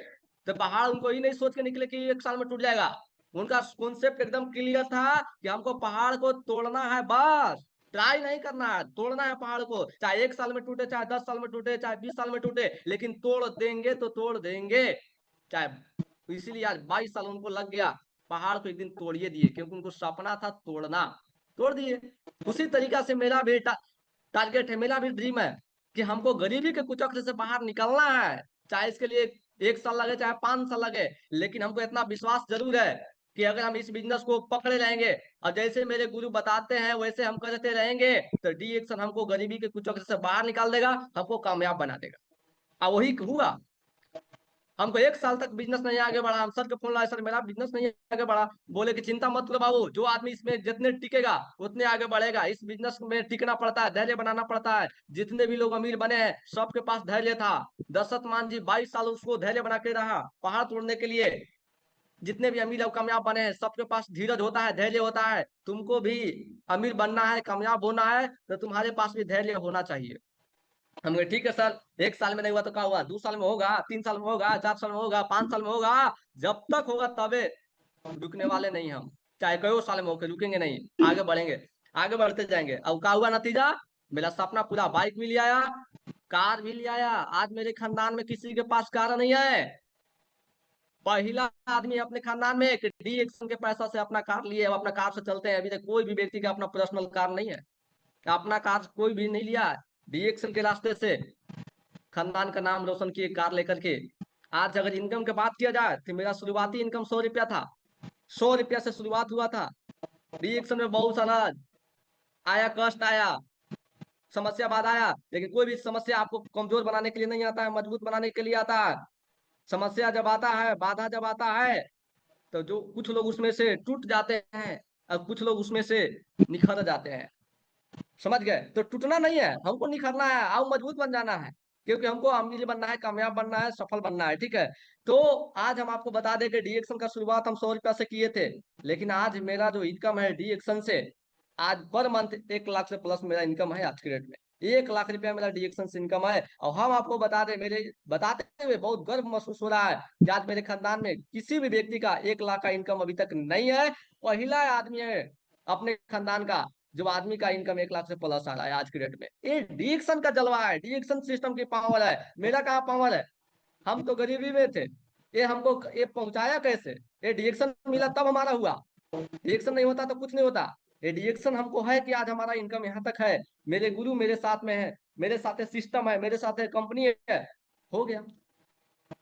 [SPEAKER 3] तो पहाड़ उनको ही नहीं सोच के निकले कि 1 साल में टूट जाएगा। उनका कॉन्सेप्ट एकदम क्लियर था कि हमको पहाड़ को तोड़ना है, बस ट्राई नहीं करना है, तोड़ना है पहाड़ को। चाहे 1 साल में टूटे, चाहे 10 साल में टूटे, चाहे 20 साल में टूटे, लेकिन तोड़ देंगे तो तोड़ देंगे। चाहे इसीलिए आज 22 साल उनको लग गया, पहाड़ को एक दिन तोड़िए दिए, क्योंकि उनको सपना था तोड़ना, तोड़ दिए। उसी तरीका से मेरा भी टारगेट है, मेरा भी ड्रीम है कि हमको गरीबी के कुचक्र से बाहर निकलना है। चाहे इसके लिए 1 साल लगे, चाहे 5 साल लगे, लेकिन हमको इतना विश्वास जरूर है कि अगर हम इस बिजनेस को पकड़े रहेंगे और जैसे मेरे गुरु बताते हैं वैसे हम करते रहेंगे, तो डी एक्शन हमको गरीबी के कुचक्र से बाहर निकाल देगा, हमको कामयाब बना देगा। और वही हुआ। हमको 1 साल तक बिजनेस नहीं आगे बढ़ा, हम सर के फोन लाए, सर मेरा बिजनेस नहीं आगे बढ़ा। बोले कि चिंता मत करो बाबू, जो आदमी इसमें जितने टिकेगा उतने आगे बढ़ेगा। इस बिजनेस में टिकना पड़ता है, धैर्य बनाना पड़ता है। जितने भी लोग अमीर बने हैं सबके पास धैर्य था। दशरथ मान जी 22 साल उसको धैर्य बना के रहा पहाड़ तोड़ने के लिए। जितने भी अमीर और कामयाब बने हैं सबके पास धीरज होता है, धैर्य होता है। तुमको भी अमीर बनना है, कामयाब होना है, तो तुम्हारे पास भी धैर्य होना चाहिए। हम कहे ठीक है सर, 1 साल में नहीं हुआ तो क्या हुआ, 2 साल में होगा, 3 साल में होगा, 4 साल में होगा, 5 साल में होगा। जब तक होगा तबे, रुकने वाले नहीं हम। चाहे कई साल में होकर रुकेंगे नहीं, आगे बढ़ेंगे, आगे बढ़ते जाएंगे। अब क्या हुआ नतीजा, मेरा सपना पूरा, बाइक भी ले आया, कार भी ले आया। आज मेरे खानदान में किसी के पास कार नहीं है। पहला आदमी अपने खानदान में कि डी एक्शन के पैसा से अपना कार लिए, अपना कार से चलते हैं। अभी तक कोई भी व्यक्ति का अपना पर्सनल कार नहीं है, अपना कार कोई भी नहीं लिया। डी एक्शन के रास्ते से खानदान का नाम रोशन किए कार लेकर के। आज अगर इनकम की बात किया जाए तो मेरा शुरुआती इनकम 100 रुपया था। 100 रुपया से शुरुआत हुआ था। रिएक्शन में बहुत सारा आया, कष्ट आया, समस्या बाधा आया, लेकिन कोई भी समस्या आपको कमजोर बनाने के लिए नहीं आता है, मजबूत बनाने के लिए आता है। समस्या जब आता है, बाधा जब आता है, तो जो कुछ लोग उसमें से टूट जाते हैं और कुछ लोग उसमें से निखर जाते हैं। समझ गए? तो टूटना नहीं है, हमको निखरना है और मजबूत बन जाना है, क्योंकि हमको अमीर बनना है, कामयाब बनना है, सफल बनना है। ठीक है? तो आज हम आपको बता दें कि डीएक्शन का शुरुआत हम 100 रुपया से किए थे, लेकिन आज मेरा जो इनकम है डीएक्शन से, आज पर मंथ 1 लाख से प्लस मेरा इनकम है आज के डेट में। 1 लाख रुपया मेरा डीएक्शन से इनकम है। और हम आपको बता दें, मेरे बताते हुए बहुत गर्व महसूस हो रहा है कि आज मेरे खानदान में किसी भी व्यक्ति का 1 लाख का इनकम अभी तक नहीं है। पहला आदमी है अपने खानदान का जो आदमी का इनकम 1 लाख से प्लस आ रहा है आज के डेट में। ये डिएक्शन का जलवा है, डिएक्शन सिस्टम की पावर है। मेरा कहाँ पावर है? हम तो गरीबी में थे, ये हमको ये पहुंचाया कैसे? ये डिएक्शन मिला तब हमारा हुआ। डिएक्शन नहीं होता तो कुछ नहीं होता। ये डिएक्शन हमको है कि आज हमारा इनकम यहाँ तक है। मेरे गुरु मेरे साथ में है, मेरे साथ सिस्टम है, मेरे साथ कंपनी है, हो गया।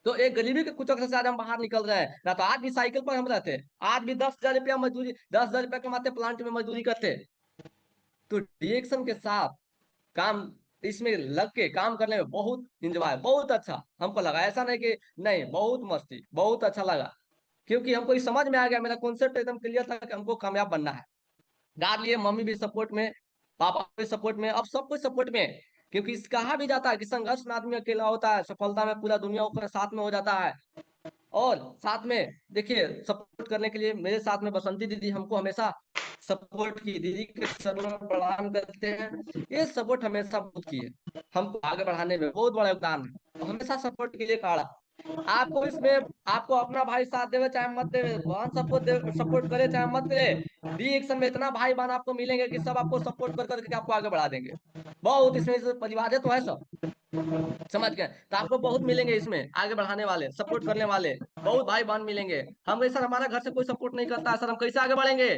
[SPEAKER 3] तो एक गरीबी के कुचक से आज हम बाहर निकल रहे हैं ना। तो आज भी साइकिल पर हम रहते, आज भी 10,000 रुपया मजदूरी, 10,000 रुपया कमाते, प्लांट में मजदूरी करते। तो रिएक्शन के साथ काम, इसमें लग के काम करने में बहुत इंजॉय, बहुत अच्छा हमको लगा। ऐसा नहीं कि नहीं, बहुत मस्ती, बहुत अच्छा लगा, क्योंकि हमको ये समझ में आ गया, मेरा कॉन्सेप्ट एकदम क्लियर था कि हमको कामयाब बनना है। डाल लिए, मम्मी भी सपोर्ट में, पापा भी सपोर्ट में, अब सब कुछ सपोर्ट में। क्योंकि इस कहा भी जाता है कि संघर्ष में आदमी अकेला होता है, सफलता में पूरा दुनिया उसके साथ में हो जाता है। और साथ में देखिए, सपोर्ट करने के लिए मेरे साथ में बसंती दीदी हमको हमेशा सपोर्ट की, दीदी के चरणों में प्रणाम करते हैं। ये सपोर्ट हमेशा बहुत की है, हमको आगे बढ़ाने में बहुत बड़ा योगदान है, और हमेशा सपोर्ट के लिए खड़ा। आपको इसमें, आपको अपना भाई साथ देवे चाहे मत देवे, बहन सपोर्ट करे चाहे मत करे, रिएक्शन में इतना भाई बहन आपको मिलेंगे कि सब आपको सपोर्ट कर करके आपको आगे बढ़ा देंगे। बहुत इसमें परिवार है तो है सब, समझ गए? तो आपको बहुत मिलेंगे इसमें आगे बढ़ाने वाले, सपोर्ट करने वाले, बहुत भाई बहन मिलेंगे। हम सर हमारा घर से कोई सपोर्ट नहीं करता है सर, हम कैसे आगे बढ़ेंगे?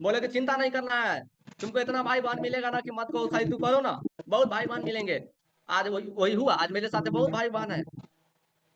[SPEAKER 3] बोले कि चिंता नहीं करना है, तुमको इतना भाई बहन मिलेगा ना कि मत कहो, खाली तू करो ना, बहुत भाई बहन मिलेंगे। आज वही वही हुआ, आज मेरे साथ बहुत भाई बहन है।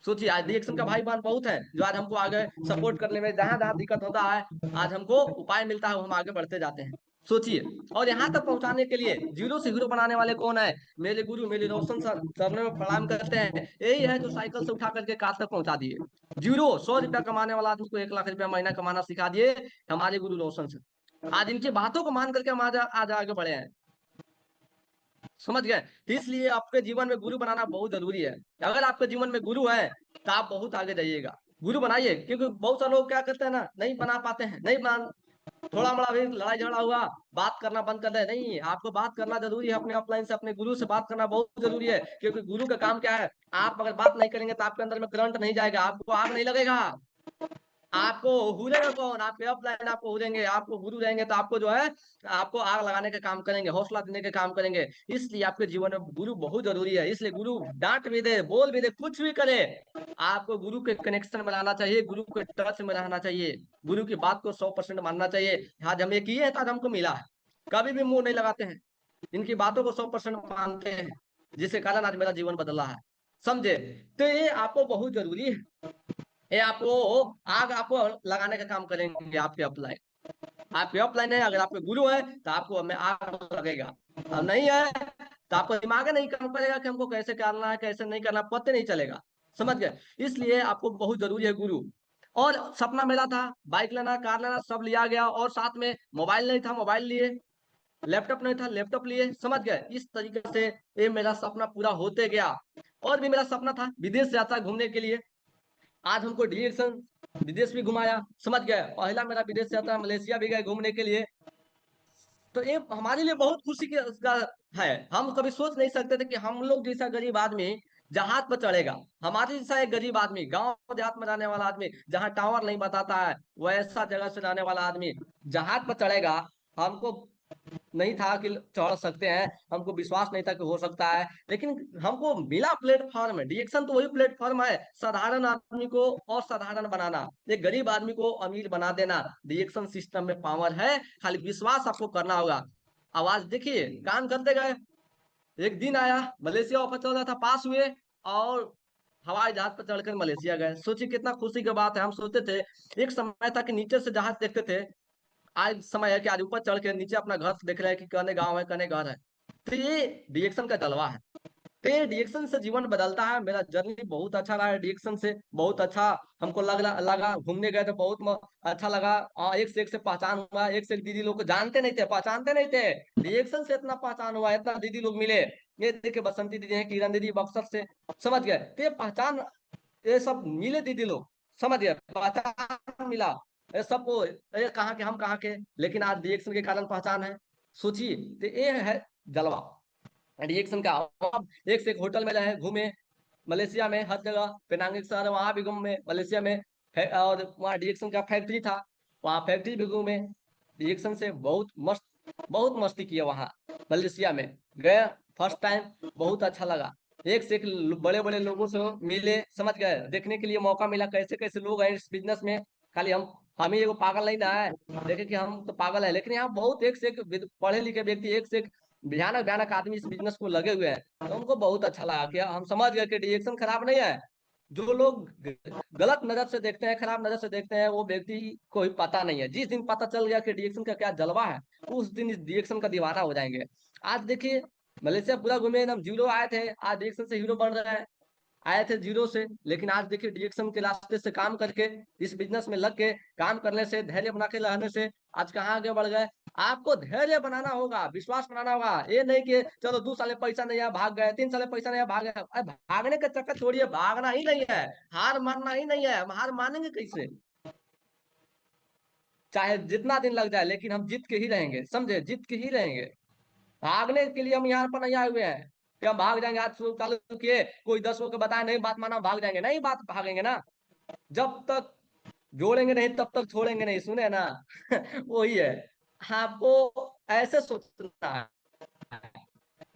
[SPEAKER 3] सोचिए, आज रिएक्शन का भाई बहन बहुत है जो आज हमको आगे सपोर्ट करने में, जहां जहां दिक्कत होता है आज हमको उपाय मिलता है, हम आगे बढ़ते जाते हैं। सोचिए, और यहाँ तक पहुंचाने के लिए जीरो से हीरो बनाने वाले कौन है? मेरे गुरु, मेरे रोशन सर, चरणों में प्रणाम करते हैं। यही है जो साइकिल से उठा करके कार तक पहुंचा दिए। जीरो, 100 रुपया कमाने वाला आदमी को 1 लाख रुपया महीना कमाना सिखा दिए हमारे गुरु रोशन सर। आज इनकी बातों को मान करके हम आज आगे बढ़े हैं। समझ गए? तो इसलिए आपके जीवन में गुरु बनाना बहुत जरूरी है। अगर आपके जीवन में गुरु है तो आप बहुत आगे जाइएगा। गुरु बनाइए, क्योंकि बहुत सारे लोग क्या करते हैं ना, नहीं बना पाते हैं, नहीं बना, थोड़ा बड़ा भी लड़ाई झगड़ा हुआ, बात करना बंद कर दे। नहीं, आपको बात करना जरूरी है, अपने अपलाइन से अपने गुरु से बात करना बहुत जरूरी है। क्योंकि गुरु का काम क्या है? आप अगर बात नहीं करेंगे तो आपके अंदर में करंट नहीं जाएगा, आपको आग नहीं लगेगा। आपको हुरेगा कौन? आपके अपलाइन आपको हुरेंगे। आपको गुरु रहेंगे तो आपको जो है, आपको आग लगाने का काम करेंगे, हौसला देने का काम करेंगे। इसलिए आपके जीवन में गुरु बहुत जरूरी है। इसलिए गुरु डांट भी दे, बोल भी दे, कुछ भी करे, आपको गुरु के कनेक्शन बनाना चाहिए, गुरु के टच में रहना चाहिए, गुरु की बात को 100% मानना चाहिए। आज हम ये किए हैं तो आज हमको मिला है, कभी भी मुंह नहीं लगाते हैं, इनकी बातों को 100% मानते हैं, जिसके कारण आज मेरा जीवन बदला है। समझे? तो ये आपको बहुत जरूरी है। ये आपको आग आपको लगाने का काम करेंगे आपके अपलाइन। आपके अपलाइन है, अगर आपके गुरु है तो आपको हमें आग लगेगा, और नहीं है तो आपको दिमाग नहीं काम करेगा कि हमको कैसे करना है, कैसे नहीं करना, पता नहीं चलेगा। समझ गए? इसलिए आपको बहुत जरूरी है गुरु। और सपना मेरा था बाइक लेना, कार लेना, सब लिया गया, और साथ में मोबाइल नहीं था, मोबाइल लिए, लैपटॉप नहीं था, लैपटॉप लिए। समझ गए? इस तरीके से ये मेरा सपना पूरा होते गया। और भी मेरा सपना था विदेश यात्रा घूमने के लिए। आज हमको डिएक्शन विदेश भी घुमाया। समझ गए? पहला मेरा विदेश यात्रा मलेशिया भी गए घूमने के लिए। तो ये हमारे लिए बहुत खुशी की उसका है। हम कभी सोच नहीं सकते थे कि हम लोग जैसा गरीब आदमी जहाज पर चढ़ेगा। हमारे जैसा एक गरीब आदमी, गांव देहात में रहने वाला आदमी, जहाँ टावर नहीं बताता है, वैसा जगह से रहने वाला आदमी जहाज पर चढ़ेगा। हमको नहीं था कि चढ़ सकते हैं, हमको विश्वास नहीं था कि हो सकता है, लेकिन हमको मिला प्लेटफॉर्म। डिएक्शन तो वही प्लेटफॉर्म है, साधारण आदमी को असाधारण बनाना, एक गरीब आदमी को अमीर बना देना। डिएक्शन सिस्टम में पावर है, खाली विश्वास आपको करना होगा। आवाज देखिए, काम करते गए। एक दिन आया, मलेशिया ऑफर चल रहा था, पास हुए, और हवाई जहाज पर चढ़कर मलेशिया गए। सोचिए कितना खुशी की बात है। हम सोचते थे, एक समय था कि नीचे से जहाज देखते थे, आज समय है कि आज ऊपर चढ़ के नीचे अपना घर देख रहे हैं कि कने गांव है कने घर है। तो ये रिएक्शन का जलवा है। तो ये रिएक्शन से जीवन बदलता है। मेरा जर्नी बहुत अच्छा रहा है रिएक्शन से, बहुत अच्छा हमको लगा घूमने गए तो बहुत अच्छा लगा। एक से एक से पहचान हुआ, एक से एक दीदी लोग को जानते नहीं थे, पहचानते नहीं थे, रिएक्शन से इतना पहचान हुआ, इतना दीदी लोग मिले। ये देखिए बसंती दीदी है, किरण दीदी बक्सर से, समझ गए। तो ये पहचान, ये सब मिले दीदी लोग, समझ गए, पहचान मिला। ये सबको, ये कहाँ के हम कहाँ के, लेकिन आज रिएक्शन के कारण पहचान है। सोचिए, तो ये है जलवा रिएक्शन का। अब एक से एक होटल में रहे, घूमे मलेशिया में हर जगह, पेनांग शहर वहां भी घूमे मलेशिया में। और वहाँ रिएक्शन का फैक्ट्री था, वहाँ फैक्ट्री भी घूमे। रिएक्शन से बहुत मस्ती किया वहाँ मलेशिया में गए फर्स्ट टाइम। बहुत अच्छा लगा, एक से एक बड़े बड़े लोगों से मिले, समझ गए, देखने के लिए मौका मिला कैसे कैसे लोग हैं इस बिजनेस में। खाली हम ही एगो पागल नहीं ना है, देखे कि हम तो पागल है, लेकिन यहाँ बहुत एक से एक पढ़े लिखे व्यक्ति, एक से एक भयानक भयानक आदमी इस बिजनेस को लगे हुए हैं। तो हमको बहुत अच्छा लगा कि हम समझ गए कि रिएक्शन खराब नहीं है। जो लोग गलत नजर से देखते हैं, खराब नजर से देखते हैं, वो व्यक्ति को ही पता नहीं है। जिस दिन पता चल गया कि रिएक्शन का क्या जलवा है, उस दिन इस रिएक्शन का दीवाना हो जाएंगे। आज देखिए मलेशिया पूरा घूमे, एकदम जीरो आए थे, आज रिएक्शन से हीरो बन रहे हैं। आए थे जीरो से, लेकिन आज देखिए रिएक्शन के रास्ते से काम करके, इस बिजनेस में लग के काम करने से, धैर्य बना के रहने से आज कहाँ आगे बढ़ गए। आपको धैर्य बनाना होगा, विश्वास बनाना होगा। ये नहीं कि चलो 2 साल में पैसा नहीं आया भाग गए, 3 साल में पैसा नहीं आया भाग गए। अरे भागने का चक्कर छोड़िए, भागना ही नहीं है, हार मानना ही नहीं है। हम हार मानेंगे कैसे? चाहे जितना दिन लग जाए, लेकिन हम जीत के ही रहेंगे, समझे, जीत के ही रहेंगे। भागने के लिए हम यहाँ पर नहीं आए हुए हैं कि हम भाग जाएंगे। आज शुरू चालू किए, कोई 10 लोग के बताए नहीं बात माना, भाग जाएंगे, नहीं बात भागेंगे ना। जब तक जोड़ेंगे नहीं तब तक छोड़ेंगे नहीं, सुने ना। वही है। आपको ऐसे सोचना है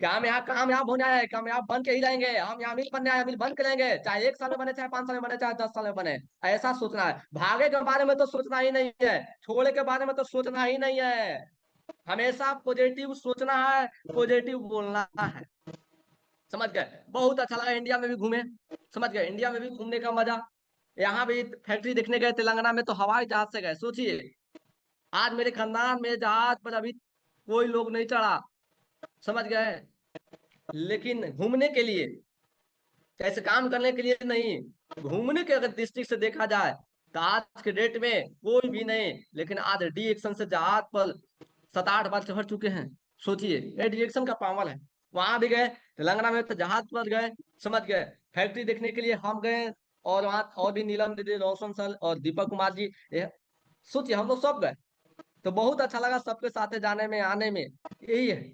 [SPEAKER 3] कि हम यहाँ कामयाब होने आए, कामयाब बन के ही रहेंगे। हम यहाँ अमीर बनने आए, अमीर बन के रहेंगे, चाहे 1 साल में बने, चाहे 5 साल में बने, चाहे 10 साल में बने। ऐसा सोचना है। भागे के बारे में तो सोचना ही नहीं है, छोड़े के बारे में तो सोचना ही नहीं है। हमेशा पॉजिटिव सोचना है, पॉजिटिव बोलना है, समझ गए। बहुत अच्छा लगा, इंडिया में भी घूमे, समझ गए, इंडिया में भी घूमने का मजा। यहाँ भी फैक्ट्री देखने गए, तेलंगाना में तो हवाई जहाज से गए। सोचिए, आज मेरे खानदान में जहाज पर अभी कोई लोग नहीं चढ़ा, समझ गए, लेकिन घूमने के लिए, कैसे काम करने के लिए नहीं, घूमने के अगर दृष्टि से देखा जाए तो आज के डेट में कोई भी नहीं। लेकिन आज डी एक्शन से जहाज पर 7-8 बार चढ़ चुके हैं। सोचिए, ये डी एक्शन का पावर है। वहां भी गए, तेलंगाना में तो जहाज पर गए, समझ गए, फैक्ट्री देखने के लिए हम गए। और वहां और भी नीलम दीदी, रोशन सर और दीपक कुमार जी, सोचिए हम लोग सब गए। तो बहुत अच्छा लगा सबके साथ जाने में, आने में। यही है,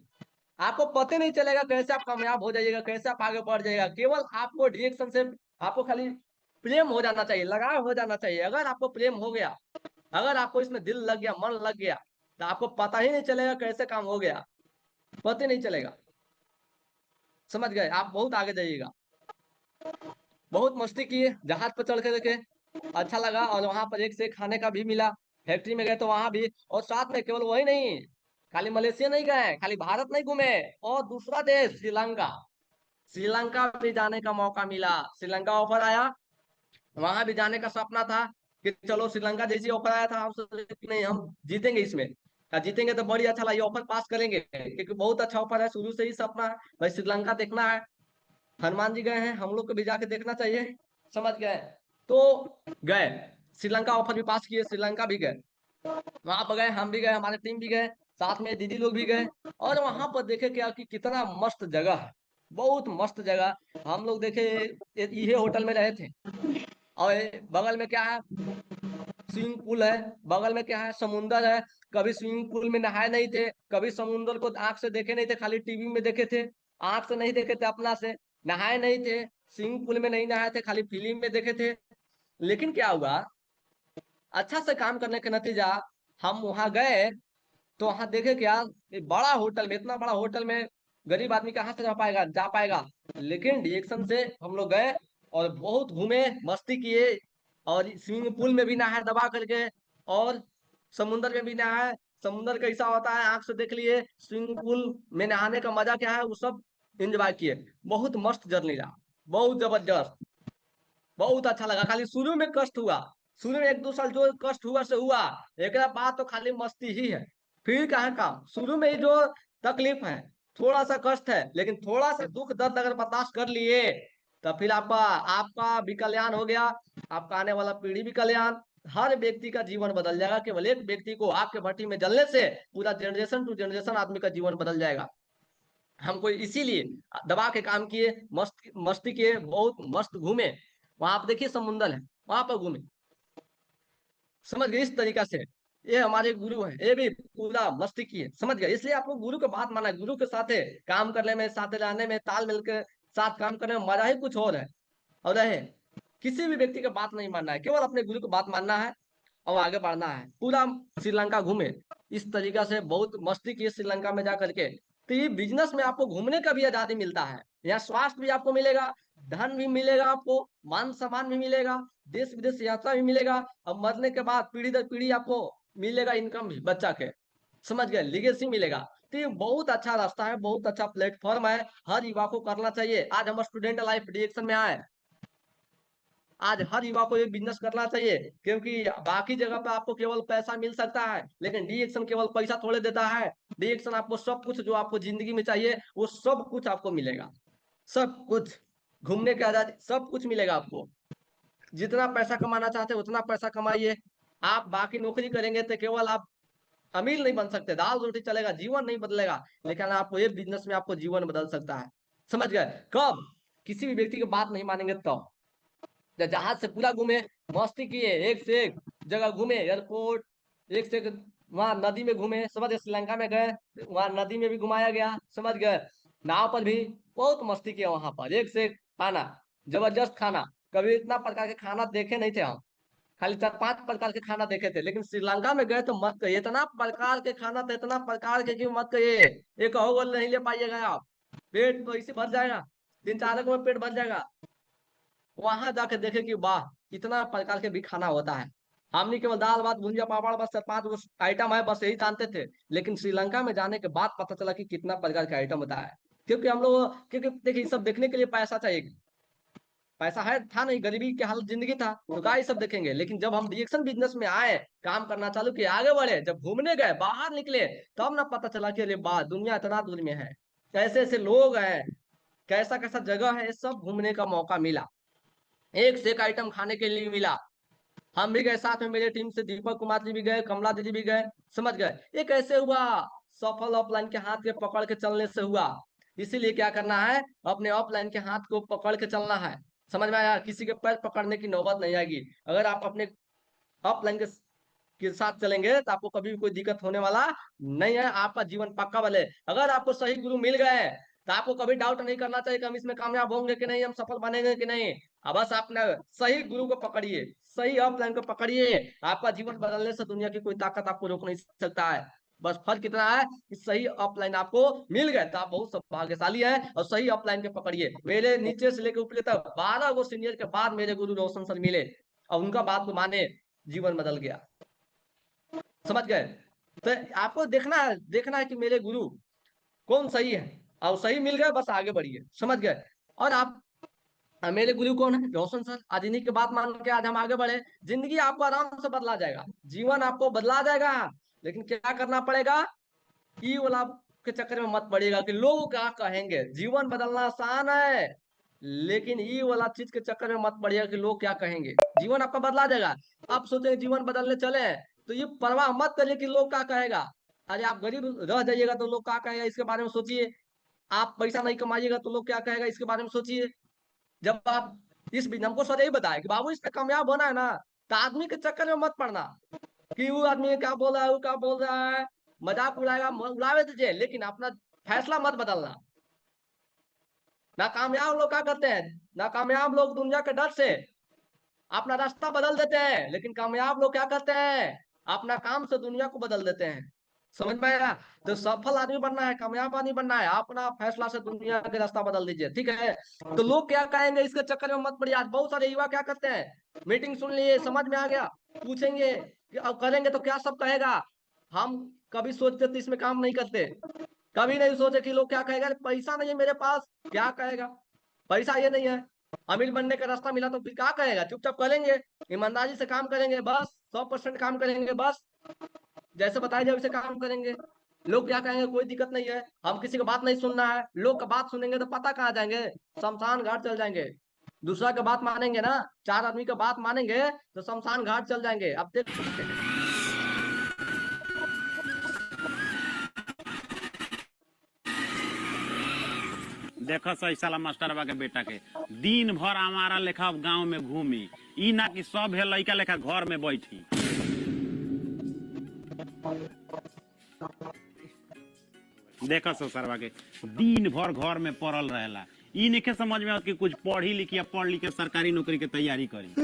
[SPEAKER 3] आपको पता नहीं चलेगा कैसे आप कामयाब हो जाइएगा, कैसे आप आगे बढ़ जाइएगा। केवल आपको रिएक्शन से, आपको खाली प्रेम हो जाना चाहिए, लगाव हो जाना चाहिए। अगर आपको प्रेम हो गया, अगर आपको इसमें दिल लग गया, मन लग गया, तो आपको पता ही नहीं चलेगा कैसे काम हो गया, पता ही नहीं चलेगा, समझ गए। आप बहुत आगे जाइएगा। बहुत मस्ती किए, जहाज पर चढ़ के देखे, अच्छा लगा। और वहां पर एक से एक खाने का भी मिला। फैक्ट्री में गए तो वहां भी, और साथ में केवल वही नहीं, खाली मलेशिया नहीं गए, खाली भारत नहीं घूमे, और दूसरा देश श्रीलंका, श्रीलंका भी जाने का मौका मिला। श्रीलंका ऑफर आया, वहां भी जाने का सपना था कि चलो श्रीलंका जैसी ऑफर आया था, हम सोचे कि नहीं हम जीतेंगे इसमें, जीतेंगे तो बड़ी अच्छा लगा, ऑफर पास करेंगे, क्योंकि बहुत अच्छा ऑफर है, शुरू से ही सपना है भाई श्रीलंका देखना है। हनुमान जी गए हैं, हम लोग को भी जाके देखना चाहिए, समझ गए। तो गए, श्रीलंका ऑफर भी पास किए, श्रीलंका भी गए। वहां पर गए, हम भी गए, हमारे टीम भी गए, साथ में दीदी लोग भी गए। और वहां पर देखे क्या कि कितना मस्त जगह है, बहुत मस्त जगह। हम लोग देखे, ये होटल में रहे थे, और बगल में क्या है, स्विमिंग पूल है, बगल में क्या है, समुंदर है। कभी स्विमिंग पूल में नहाए नहीं थे, कभी समुंदर को आंख से देखे नहीं थे, खाली टीवी में देखे थे, आंख से नहीं देखे थे, अपना से नहाए नहीं थे, स्विमिंग पूल में नहीं नहाए थे, खाली फिल्म में देखे थे। लेकिन क्या हुआ, अच्छा से काम करने का नतीजा, हम वहां गए तो वहां देखे क्या, बड़ा होटल में, इतना बड़ा होटल में गरीब आदमी कहाँ से रह पाएगा, जा पाएगा। लेकिन रिएक्शन से हम लोग गए और बहुत घूमे, मस्ती किए, और स्विमिंग पूल में भी नहाए दबा करके, और समुन्द्र में भी नहाए। समुन्द्र कैसा होता है आंख से देख लिए, स्विमिंग पूल में नहाने का मजा क्या है वो सब एंजॉय किए। बहुत मस्त जर्नी रहा, बहुत जबरदस्त। बहुत अच्छा लगा। खाली शुरू में कष्ट हुआ, शुरू में 1-2 साल जो कष्ट हुआ से हुआ, एक बाद तो खाली मस्ती ही है। फिर कहाँ काम, शुरू में ही जो तकलीफ है, थोड़ा सा कष्ट है, लेकिन थोड़ा सा दुख दर्द अगर बर्दाश्त कर लिए तो फिर आपका आपका भी कल्याण हो गया, आपका आने वाला पीढ़ी भी कल्याण, हर व्यक्ति का जीवन बदल जाएगा। केवल एक व्यक्ति को आग के भट्टी में जलने से पूरा जनरेशन टू जनरेशन आदमी का जीवन बदल जाएगा। हम कोई इसीलिए दबा के काम किए, मस्त मस्ती किए, बहुत मस्त घूमे। वहां पर देखिए समुंदर है, वहां पर घूमे, समझ गए इस तरीका से। ये हमारे गुरु हैं, ये भी पूरा मस्ती किए, समझ गए। इसलिए आपको गुरु की बात माना है, गुरु के साथ काम करने में, साथ रहने में, ताल मिल के साथ काम करने में मजा ही कुछ और है। और रहे किसी भी व्यक्ति की बात नहीं मानना है, केवल अपने गुरु की बात मानना है और आगे बढ़ना है। पूरा श्रीलंका घूमे, इस तरीका से बहुत मस्ती की श्रीलंका में जा करके। तो ये बिजनेस में आपको घूमने का भी आजादी मिलता है, यहाँ स्वास्थ्य भी आपको मिलेगा, धन भी मिलेगा, आपको मान सम्मान भी मिलेगा, देश विदेश यात्रा भी मिलेगा, और मरने के बाद पीढ़ी दर पीढ़ी आपको मिलेगा इनकम भी बच्चा के, समझ गए, लिगेसी मिलेगा। तो ये बहुत अच्छा रास्ता है, बहुत अच्छा प्लेटफॉर्म है, हर युवा को करना चाहिए। आज हम स्टूडेंट लाइफ डिएक्शन में आए, आज हर युवा को ये बिजनेस करना चाहिए, क्योंकि बाकी जगह पे आपको केवल पैसा मिल सकता है, लेकिन डी एक्शन केवल पैसा थोड़े देता है। डी एक्शन आपको सब कुछ जो आपको जिंदगी में चाहिए वो सब कुछ आपको मिलेगा, सब कुछ, घूमने के आजादी, सब कुछ मिलेगा आपको। जितना पैसा कमाना चाहते हैं उतना पैसा कमाइए। आप बाकी नौकरी करेंगे तो केवल आप अमीर नहीं बन सकते, दाल रोटी चलेगा, जीवन नहीं बदलेगा, लेकिन आपको ये बिजनेस में आपको जीवन बदल सकता है, समझ गए। कब, किसी भी व्यक्ति की बात नहीं मानेंगे तो जहाज से पूरा घूमे, मस्ती किए, एक से एक जगह घूमे, एयरपोर्ट, एक से एक वहां नदी में घूमे, समझ गए, श्रीलंका में गए, वहां नदी में भी घुमाया गया, समझ गए, नाव पर भी बहुत मस्ती किया, वहां पर एक से एक खाना, जबरदस्त खाना, कभी इतना प्रकार के खाना देखे नहीं थे हम, खाली 4-5 प्रकार के खाना देखे थे, लेकिन श्रीलंका में गए तो मत कहिए, इतना प्रकार के खाना था, इतना प्रकार के कि मत कहिए, एक गोल नहीं ले पाइएगा आप, पेट तो इसे भर जाएगा, 3-4 में पेट भर जाएगा। वहां जाके देखे कि वाह, इतना प्रकार के भी खाना होता है। हमने केवल दाल भात भुंजिया पापड़ बस 4-5 आइटम है बस यही जानते थे, लेकिन श्रीलंका में जाने के बाद पता चला कि कितना प्रकार के आइटम होता है। क्योंकि हम लोग, क्योंकि देखिए सब देखने के लिए पैसा चाहिए, पैसा है था नहीं, गरीबी की हालत जिंदगी था, तो क्या ये सब देखेंगे। लेकिन जब हम रिएक्शन बिजनेस में आए, काम करना चालू किए, आगे बढ़े, जब घूमने गए, बाहर निकले, तब ना पता चला कि अरे वाह, दुनिया इतना दूर में है, कैसे ऐसे लोग हैं, कैसा कैसा जगह है, सब घूमने का मौका मिला, एक से एक आइटम खाने के लिए मिला। हम भी गए साथ में, मेरे टीम से दीपक कुमार जी भी गए, कमला दीदी भी गए, समझ गए। ये कैसे हुआ, सफल ऑफलाइन के हाथ के पकड़ के चलने से हुआ। इसीलिए क्या करना है, अपने ऑफलाइन के हाथ को पकड़ के चलना है, समझ में आया, किसी के पैर पकड़ने की नौबत नहीं आएगी। अगर आप अपने ऑफलाइन के साथ चलेंगे तो आपको कभी भी कोई दिक्कत होने वाला नहीं है, आपका जीवन पक्का बने। अगर आपको सही गुरु मिल गए तो आपको कभी डाउट नहीं करना चाहिए कि हम इसमें कामयाब होंगे कि नहीं, हम सफल बनेंगे कि नहीं। अब बस आपने सही गुरु को पकड़िए, सही ऑफलाइन को पकड़िए, आपका जीवन बदलने से दुनिया की कोई ताकत आपको रोक नहीं सकता है। बस फर्क इतना है कि सही ऑफलाइन आपको मिल गए तो आप बहुत सौभाग्यशाली है, और सही ऑफलाइन के पकड़िए। मेरे नीचे से लेकर ऊपर तक 12 गो सीनियर के बाद मेरे गुरु रोशन सर मिले, और उनका बात को माने, जीवन बदल गया, समझ गए। तो आपको देखना है कि मेरे गुरु कौन सही है, और सही मिल गए बस आगे बढ़िए, समझ गए। और आप, मेरे गुरु कौन है, रोशन सर। आज इन्हीं की बात मान के आज हम आगे बढ़े, जिंदगी आपको आराम से बदला जाएगा, जीवन आपको बदला जाएगा, लेकिन क्या करना पड़ेगा, ई वाला के चक्कर में मत पड़िएगा कि लोग क्या कहेंगे। जीवन बदलना आसान है, लेकिन ई वाला चीज के चक्कर में मत पड़िएगा कि लोग क्या कहेंगे, जीवन आपका बदला जाएगा। आप सोचे जीवन बदलने चले तो ये परवाह मत करिए कि लोग क्या कहेगा। अरे आप गरीब रह जाइएगा तो लोग क्या कहेगा इसके बारे में सोचिए, आप पैसा नहीं कमाइएगा तो लोग क्या कहेगा इसके बारे में सोचिए। जब आप इस बिजनेस, हमको सर यही बताया कि बाबू इसमें कामयाब होना है ना, तो आदमी के चक्कर में मत पड़ना कि वो आदमी क्या बोल रहा है, वो क्या बोल रहा है, मजाक उड़ाएगा, उड़ावे दीजिए, लेकिन अपना फैसला मत बदलना। नाकामयाब लोग क्या करते हैं, नाकामयाब लोग दुनिया के डर से अपना रास्ता बदल देते हैं, लेकिन कामयाब लोग क्या करते हैं, अपना काम से दुनिया को बदल देते हैं, समझ में आया। तो सफल आदमी बनना है, कामयाब आदमी बनना है, अपना फैसला से दुनिया के रास्ता बदल दीजिए, ठीक है। तो लोग क्या कहेंगे इसके चक्कर में मत पड़िए। आज बहुत सारे युवा क्या करते हैं, मीटिंग सुन लिए, समझ में आ गया, पूछेंगे कि अब करेंगे तो क्या सब कहेगा। हम कभी सोचते तो इसमें काम नहीं करते, कभी नहीं सोचे कि लोग क्या कहेगा, पैसा नहीं है मेरे पास क्या कहेगा, पैसा ये नहीं है, अमीर बनने का रास्ता मिला तो फिर क्या करेगा, चुपचाप करेंगे, ईमानदारी से काम करेंगे, बस 100% काम करेंगे, बस जैसे बताया जाए वैसे काम करेंगे। लोग क्या कहेंगे कोई दिक्कत नहीं है, हम किसी का बात नहीं सुनना है, लोग का बात सुनेंगे तो पता कहाँ जाएंगे, शमशान घाट चल जाएंगे। दूसरा का बात मानेंगे ना, 4 आदमी का बात मानेंगे तो शमशान घाट चल जाएंगे, अब देख सकते हैं।
[SPEAKER 2] देख सही साला मास्टरबा के बेटा के दिन भर हमारा लेखा गांव में घूमी, ई ना कि सब है लड़का लेखा घर में बैठी। देख सो सरवा के दिन भर घर में पड़ल रहेला, ई नहीं समझ में आवत कि कुछ पढ़ी लिखी या पढ़ लिख के सरकारी नौकरी के तैयारी करी।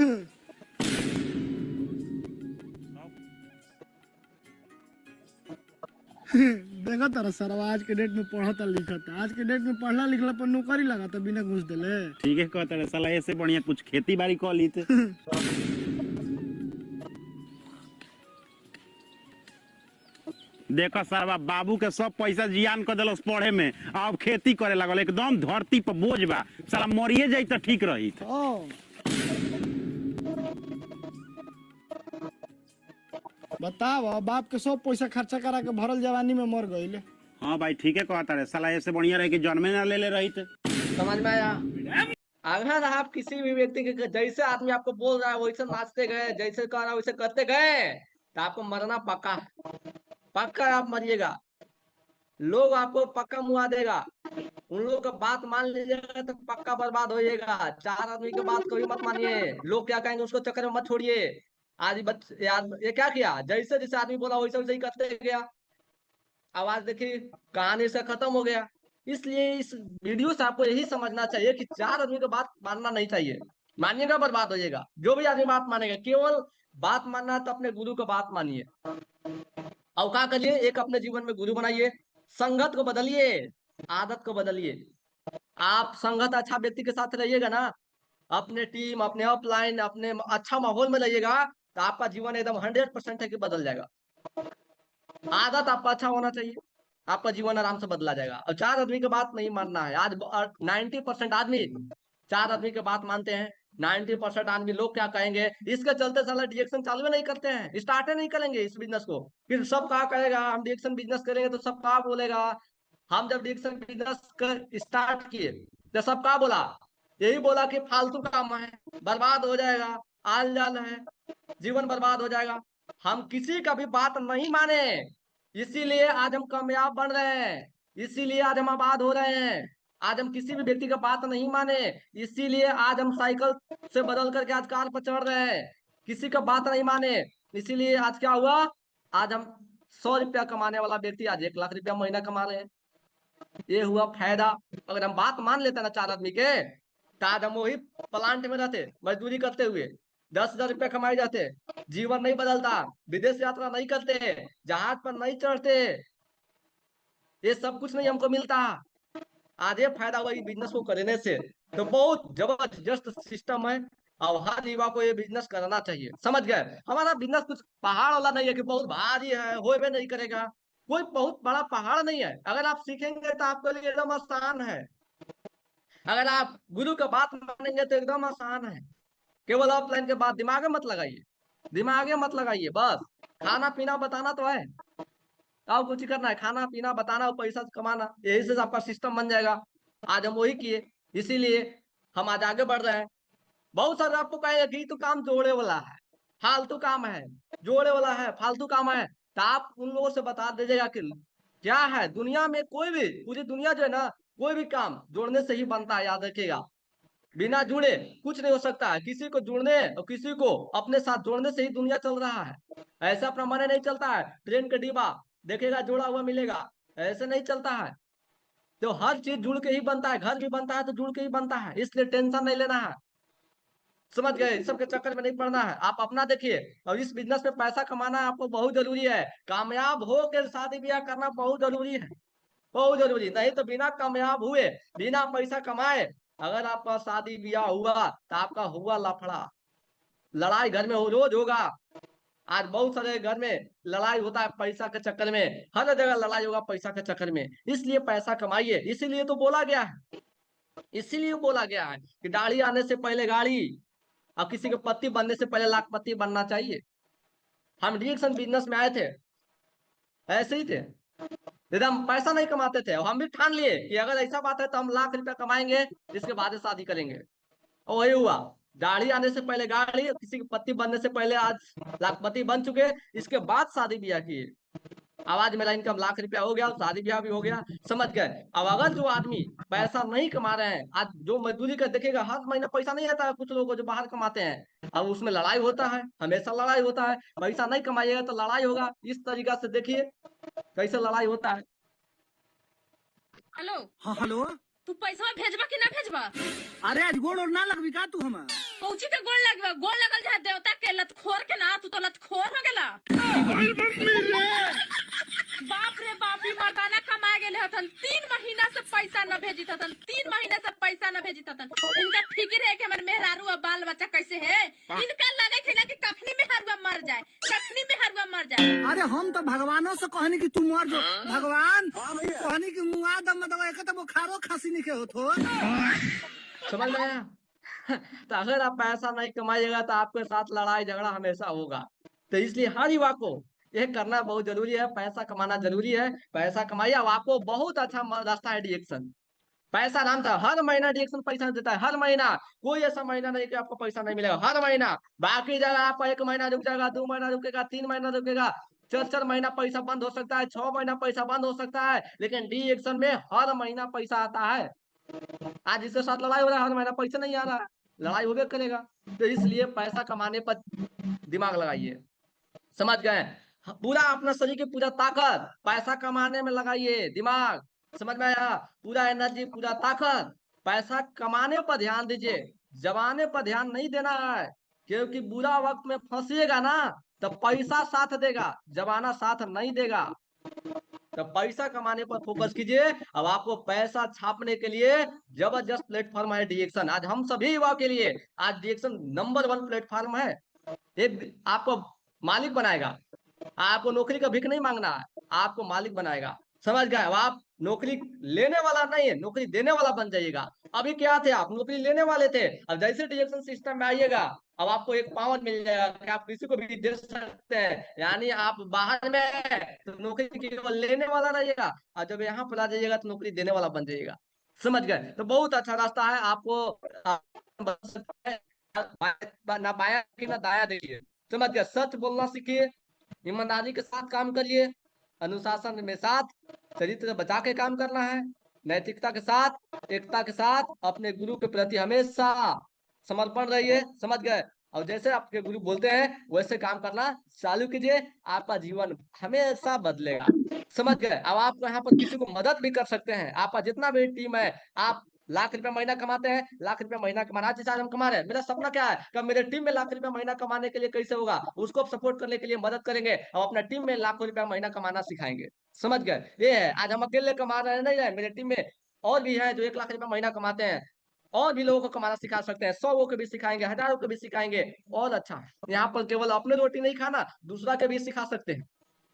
[SPEAKER 4] देखा तारा सरवा आज के डेट में पढ़ता लिखता, आज के डेट में पढ़ला लिखला पर नौकरी लगा तो बिना घूस दिले।
[SPEAKER 2] ठीक है कहते रहे साला, ऐसे बढ़िया कुछ खेती बाड़ी कर ली थे। देखो सरवा बाबू के सब पैसा जियान कर दिलस पढ़े में, अब खेती करे लगल, एकदम धरती पर बोझ बा, साला मरिए जाई तो ठीक रही।
[SPEAKER 4] बताओ बाप के सब पैसा खर्चा करा के भरल जवानी में मर गईले।
[SPEAKER 2] हाँ भाई ठीक है कहता रहे साला, ऐसे बढ़िया रहे कि जन्मे ना ले रही थे।
[SPEAKER 3] समझ में आया। अगर आप किसी भी व्यक्ति के जैसे आदमी आपको बोल रहा है वैसे नाचते गए, जैसे कह रहा है वैसे करते गए, तो आपको मरना पक्का है, पक्का आप मरिएगा। लोग आपको पक्का मुआ देगा, उन लोगों का बात मान लीजिएगा तो पक्का बर्बाद होइएगा। 4 आदमी की बात कभी मत मानिए, लोग क्या कहेंगे उसको चक्कर में मत छोड़िए। आज यार ये क्या किया, जैसे जैसे आदमी बोला वैसे वैसे ही करते गया, आवाज देखिए कहानी से खत्म हो गया। इसलिए इस वीडियो से आपको यही समझना चाहिए कि 4 आदमी की बात मानना नहीं चाहिए, मानिएगा बर्बाद होइएगा। जो भी आदमी बात मानेगा, केवल बात मानना है तो अपने गुरु का बात मानिए। और क्या करिए, एक अपने जीवन में गुरु बनाइए, संगत को बदलिए, आदत को बदलिए। आप संगत अच्छा व्यक्ति के साथ रहिएगा ना, अपने टीम अपने अपलाइन अपने अच्छा माहौल में रहिएगा, तो आपका जीवन एकदम 100% है कि बदल जाएगा। आदत आपका अच्छा होना चाहिए, आपका जीवन आराम से बदला जाएगा। और 4 आदमी की बात नहीं मानना है। आज 90% आदमी 4 आदमी की बात मानते हैं। 90% आदमी लोग क्या कहेंगे, इसके चलते साला रिएक्शन चालू नहीं करते हैं, स्टार्ट नहीं करेंगे इस बिजनेस को। फिर सब क्या कहेगा, हम रिएक्शन बिजनेस करेंगे तो सब क्या बोलेगा। हम जब रिएक्शन बिजनेस कर स्टार्ट किए तो सब क्या बोला, यही बोला कि फालतू काम है, बर्बाद हो जाएगा, आल जाल है, जीवन बर्बाद हो जाएगा। हम किसी का भी बात नहीं माने, इसीलिए आज हम कामयाब बन रहे हैं, इसीलिए आज हम आबाद हो रहे हैं। आज हम किसी भी व्यक्ति का बात नहीं माने, इसीलिए आज हम साइकिल से बदल करके आज कार पर चढ़ रहे हैं। किसी का बात नहीं माने, इसीलिए आज क्या हुआ, आज हम 100 रुपया कमाने वाला व्यक्ति आज 1 लाख रुपया महीना कमा रहे हैं। ये हुआ फायदा। अगर हम बात मान लेते ना 4 आदमी के, तो आज हम वही प्लांट में रहते, मजदूरी करते हुए 10,000 रुपया कमाए जाते, जीवन नहीं बदलता, विदेश यात्रा नहीं करते, जहाज पर नहीं चढ़ते, ये सब कुछ नहीं हमको मिलता। आज ये फायदा हुआ बिजनेस को करने से। तो बहुत जबरदस्त सिस्टम है, और हर युवा को ये बिजनेस करना चाहिए। समझ गए, हमारा बिजनेस कुछ पहाड़ वाला नहीं है कि बहुत भारी है, हो भी नहीं करेगा। कोई बहुत बड़ा पहाड़ नहीं है, अगर आप सीखेंगे तो आपके लिए एकदम आसान है। अगर आप गुरु का बात मानेंगे तो एकदम आसान है। केवल ऑफलाइन के बाद दिमाग में मत लगाइए, दिमाग में मत लगाइए, बस खाना पीना बताना तो है, और कुछ ही करना है, खाना पीना बताना और पैसा कमाना, यही से आपका सिस्टम बन जाएगा। आज हम वही किए, इसीलिए हम आज आगे बढ़ रहे हैं। बहुत सारे आपको कहेगा कि तो काम जोड़े वाला है, फालतू काम है, जोड़े वाला है, फालतू काम है, तो आप उन लोगों से बता दीजिएगा कि क्या है दुनिया में, कोई भी पूरी दुनिया जो है ना, कोई भी काम जोड़ने से ही बनता है, याद रखिएगा। बिना जुड़े कुछ नहीं हो सकता है। किसी को जुड़ने और किसी को अपने साथ जोड़ने से ही दुनिया चल रहा है। ऐसा प्रमाण नहीं चलता है, ट्रेन का डिब्बा देखेगा जुड़ा हुआ मिलेगा, ऐसे नहीं चलता है। तो हर चीज जुड़ के ही बनता है, घर भी बनता है तो जुड़ के ही बनता है, इसलिए टेंशन नहीं लेना है। समझ गए, इस सब के चक्कर में नहीं पड़ना है। आप अपना देखिए, और इस बिजनेस में पैसा कमाना आपको बहुत जरूरी है। कामयाब हो के शादी ब्याह करना बहुत जरूरी है, बहुत जरूरी। नहीं तो बिना कामयाब हुए, बिना पैसा कमाए अगर आपका शादी ब्याह हुआ तो आपका हुआ लफड़ा, लड़ाई घर में रोज होगा। आज बहुत सारे घर में लड़ाई होता है पैसा के चक्कर में, हर जगह लड़ाई होगा पैसा के चक्कर में। इसलिए पैसा कमाइए, इसीलिए तो बोला गया है इसीलिए बोला गया है कि दाढ़ी आने से पहले गाड़ी और किसी के पति बनने से पहले लाखपति बनना चाहिए। हम रिएक्शन बिजनेस में आए थे, ऐसे ही थे, यदि हम पैसा नहीं कमाते थे, हम भी ठान लिए कि अगर ऐसा बात है तो हम लाख रुपया कमाएंगे, इसके बाद शादी करेंगे। और वही हुआ, दाढ़ी आने से पहले गाड़ी, किसी के पति बनने से पहले आज लाखपति बन चुके, इसके बाद शादी ब्याह किए। अब आज मेरा इनकम लाख रुपया हो गया, शादी ब्याह भी हो गया, समझ गए। अब अगर जो आदमी पैसा नहीं कमा रहे हैं, आज जो मजदूरी कर देखेगा, हर महीना पैसा नहीं आता है, कुछ लोगों को जो बाहर कमाते हैं, अब उसमें लड़ाई होता है, हमेशा लड़ाई होता है, पैसा नहीं कमाइएगा तो लड़ाई होगा। इस तरीका से देखिए कैसे लड़ाई होता है।
[SPEAKER 5] हेलो,
[SPEAKER 6] हाँ हेलो।
[SPEAKER 5] तू पैसा भेजबा कि ना भेजबा?
[SPEAKER 6] अरे आज गोड़ और ना लगबी का तू हम?
[SPEAKER 5] कौची के गोल लगबा? गोल लगल जा देवता के लतखोर के ना, तू तो लतखोर हो गेला। बाप रे बाप, ई मर्दाना कमा गेले हथन, 3 महीना से पैसा न भेजित हथन, 3 महीने से पैसा न भेजित हथन। इनका फिक्र है कि हमर मेहरारू और बाल बच्चा कैसे है। इनका लगे थे ना कि कखनी में हरुआ मर जाए, कखनी में हरुआ मर जाए।
[SPEAKER 6] अरे हम तो भगवानों से कहनी कि तू मर जो, भगवान कहनी कि मुआ दम दवा एक तो बुखारो खांसी नहीं के होतो।
[SPEAKER 3] समझ में आया? तो अगर आप पैसा नहीं कमाइएगा तो आपके साथ लड़ाई झगड़ा हमेशा होगा। तो इसलिए हर युवा को यह करना बहुत जरूरी है, पैसा कमाना जरूरी है। पैसा कमाइए, अब आपको बहुत अच्छा रास्ता है डिएक्शन। पैसा नाम था, हर महीना डिएक्शन पैसा देता है, हर महीना। कोई ऐसा महीना नहीं कि आपको पैसा नहीं मिलेगा, हर महीना। बाकी जगह आपका 1 महीना रुक जाएगा, 2 महीना रुकेगा, 3 महीना रुकेगा, 4 महीना पैसा बंद हो सकता है, 6 महीना पैसा बंद हो सकता है, लेकिन डिएक्शन में हर महीना पैसा आता है। आज इसके साथ लड़ाई हो रहा है, हर महीना पैसा नहीं आ रहा है, लड़ाई होबे करेगा। तो इसलिए पैसा कमाने पर दिमाग लगाइए, समझ गए? पूरा अपना शरीर की पूरा ताकत पैसा कमाने में लगाइए, दिमाग, समझ में आया? पूरा एनर्जी, पूरा ताकत पैसा कमाने पर ध्यान दीजिए, जमाने पर ध्यान नहीं देना है। क्योंकि बुरा वक्त में फंसिएगा ना तो पैसा साथ देगा, जमाना साथ नहीं देगा। तो पैसा कमाने पर फोकस कीजिए। अब आपको पैसा छापने के लिए जबरदस्त प्लेटफॉर्म है डिएक्शन। आज हम सभी युवा के लिए आज डिएक्शन नंबर 1 प्लेटफॉर्म है। एक आपको मालिक बनाएगा, आपको नौकरी का भीख नहीं मांगना है, आपको मालिक बनाएगा, समझ गए? अब आप नौकरी लेने वाला नहीं है, नौकरी देने वाला बन जाइएगा। अभी क्या थे, आप नौकरी लेने वाले थे, अब जैसे डिएक्शन सिस्टम में आइएगा, अब आपको एक पावर मिल जाएगा कि आप किसी को भी दे सकते हैं। यानी आप बाहर में हैं तो नौकरी केवल लेने वाला रहिएगा, और जब यहाँ पर आ जाइएगा तो नौकरी देने वाला बन जाइएगा, समझ गए? तो बहुत अच्छा रास्ता है आपको, ना बाया कि ना दाया देखिए, समझ गए? सच बोलना सीखिए, ईमानदारी के साथ काम करिए, अनुशासन में साथ, चरित्र बचा के काम करना है, नैतिकता के साथ, एकता के साथ, अपने गुरु के प्रति हमेशा समर्पण रहिए, समझ गए? और जैसे आपके गुरु बोलते हैं वैसे काम करना चालू कीजिए, आपका जीवन हमेशा बदलेगा, समझ गए? अब आप यहाँ पर किसी को मदद भी कर सकते हैं। आपका जितना भी टीम है, आप लाख रुपया महीना कमाते हैं, लाख रुपया महीना कमाना चाहते हम कमा रहे हैं, मेरा सपना क्या है कि मेरे टीम में लाख रुपया महीना कमाने के लिए कैसे होगा, उसको सपोर्ट करने के लिए मदद करेंगे और अपना टीम में लाखों रुपया महीना कमाना सिखाएंगे, समझ गए? ये है, आज हम अकेले कमा रहे नहीं है, मेरे टीम में और भी है जो 1 लाख रुपया महीना कमाते हैं, और भी लोगों को कमाना सिखा सकते हैं, 100 को भी सिखाएंगे, 1000 को भी सिखाएंगे। और अच्छा, यहाँ पर केवल अपने रोटी नहीं खाना, दूसरा के भी सिखा सकते हैं,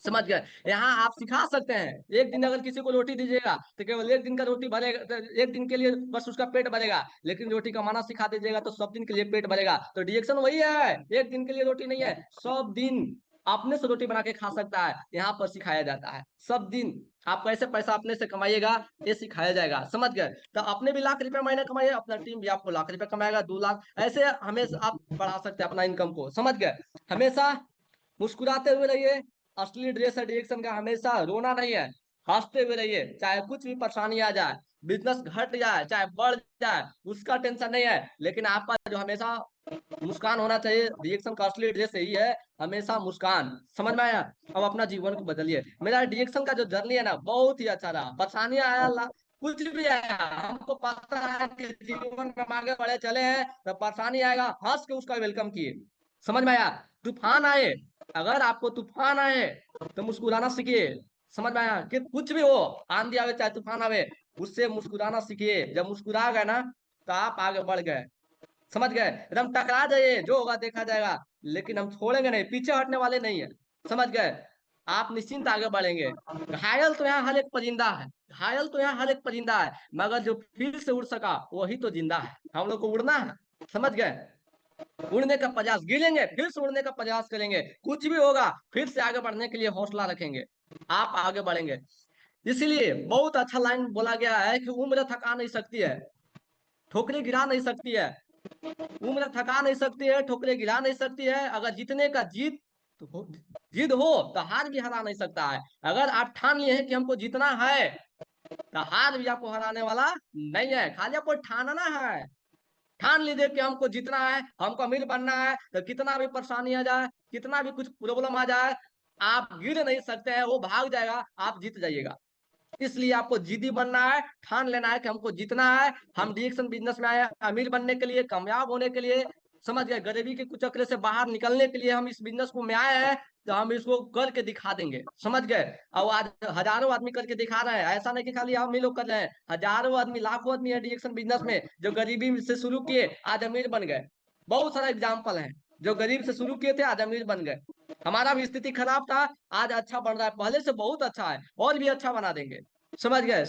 [SPEAKER 3] समझ गए? यहाँ आप सिखा सकते हैं। एक दिन अगर किसी को रोटी दीजिएगा तो केवल 1 दिन का रोटी भरेगा, तो 1 दिन के लिए बस उसका पेट भरेगा, लेकिन रोटी कमाना सिखा दीजिएगा तो सब दिन के लिए पेट भरेगा। तो डिएक्शन वही है, 1 दिन के लिए रोटी नहीं है, सब दिन अपने से रोटी बना के खा सकता है, यहाँ पर सिखाया जाता है। सब दिन आप कैसे पैसा अपने से कमाइएगा ये सिखाया जाएगा, समझ गए? तो अपने भी लाख रुपया महीना कमाइए, अपना टीम भी आपको लाख रुपया कमाएगा, 2 लाख, ऐसे हमेशा आप बढ़ा सकते हैं अपना इनकम को, समझ गए? हमेशा मुस्कुराते हुए रहिए, असली ड्रेस है डिएक्शन का, हमेशा रोना नहीं है, हंसते हुए रहिए, चाहे कुछ भी परेशानी आ जाए, बिजनेस घट जाए चाहे बढ़ जाए, उसका टेंशन नहीं है, लेकिन आपका जो हमेशा मुस्कान होना चाहिए। डिएक्शन का असली ड्रेस यही है, हमेशा मुस्कान, समझ में आया? अब अपना जीवन को बदलिए। मेरा डिएक्शन का जो जर्नी है ना बहुत ही अच्छा रहा, परेशानी आया, कुछ भी आया, हमको पता है कि जीवन में हम आगे बढ़े चले हैं, तो परेशानी आएगा, हंस के उसका वेलकम किए, समझ में आया? तूफान आए, अगर आपको तूफान आए तो मुस्कुराना सीखिए, समझ में आया? कि कुछ भी हो, आंधी आवे चाहे तूफान आवे, उससे मुस्कुराना सीखिए। जब मुस्कुरा गए ना तो आप आगे बढ़ गए, समझ गए? एकदम टकरा जाइए, जो होगा देखा जाएगा, लेकिन हम छोड़ेंगे नहीं, पीछे हटने वाले नहीं है, समझ गए? आप निश्चिंत आगे बढ़ेंगे। घायल तो यहाँ हर एक परिंदा है, घायल तो यहाँ हर एक परिंदा है, मगर जो फिर से उड़ सका वही तो जिंदा है। हम लोग को उड़ना है, समझ गए? उड़ने का प्रयास, गिरेंगे फिर से उड़ने का प्रयास करेंगे, कुछ भी होगा फिर से आगे बढ़ने के लिए हौसला रखेंगे, आप आगे बढ़ेंगे। इसलिए बहुत अच्छा लाइन बोला गया है कि उम्र थका नहीं सकती है, ठोकरे गिरा नहीं सकती है। उम्र थका नहीं सकती है, ठोकरे गिरा नहीं सकती है। अगर जीतने का जिद हो तो हार भी हरा नहीं सकता है। अगर आप ठान लिए हैं कि हमको जीतना है तो हार भी आपको हराने वाला नहीं है, खाली आपको ठानना है। ठान लीजिए कि हमको जीतना है, हमको अमीर बनना है, तो कितना भी परेशानी आ जाए, कितना भी कुछ प्रॉब्लम आ जाए, आप गिर नहीं सकते हैं, वो भाग जाएगा, आप जीत जाइएगा। इसलिए आपको जिद्दी बनना है, ठान लेना है कि हमको जीतना है। हम डिएक्शन बिजनेस में आए हैं अमीर बनने के लिए, कामयाब होने के लिए, समझ गए? गरीबी के कुचक्र से बाहर निकलने के लिए हम इस बिजनेस को में आए हैं, तो हम इसको करके दिखा देंगे, समझ गए? और आज हजारों आदमी करके दिखा रहे हैं, ऐसा नहीं कि खाली हम ही लोग कर रहे हैं, हजारों आदमी, लाखों आदमी है डिएक्शन बिजनेस में जो गरीबी से शुरू किए आज अमीर बन गए। बहुत सारा एग्जाम्पल है, जो गरीब से शुरू किए थे आज अमीर बन गए। हमारा भी स्थिति खराब था, आज अच्छा बन रहा है, पहले से बहुत अच्छा है, और भी अच्छा बना देंगे, समझ गए?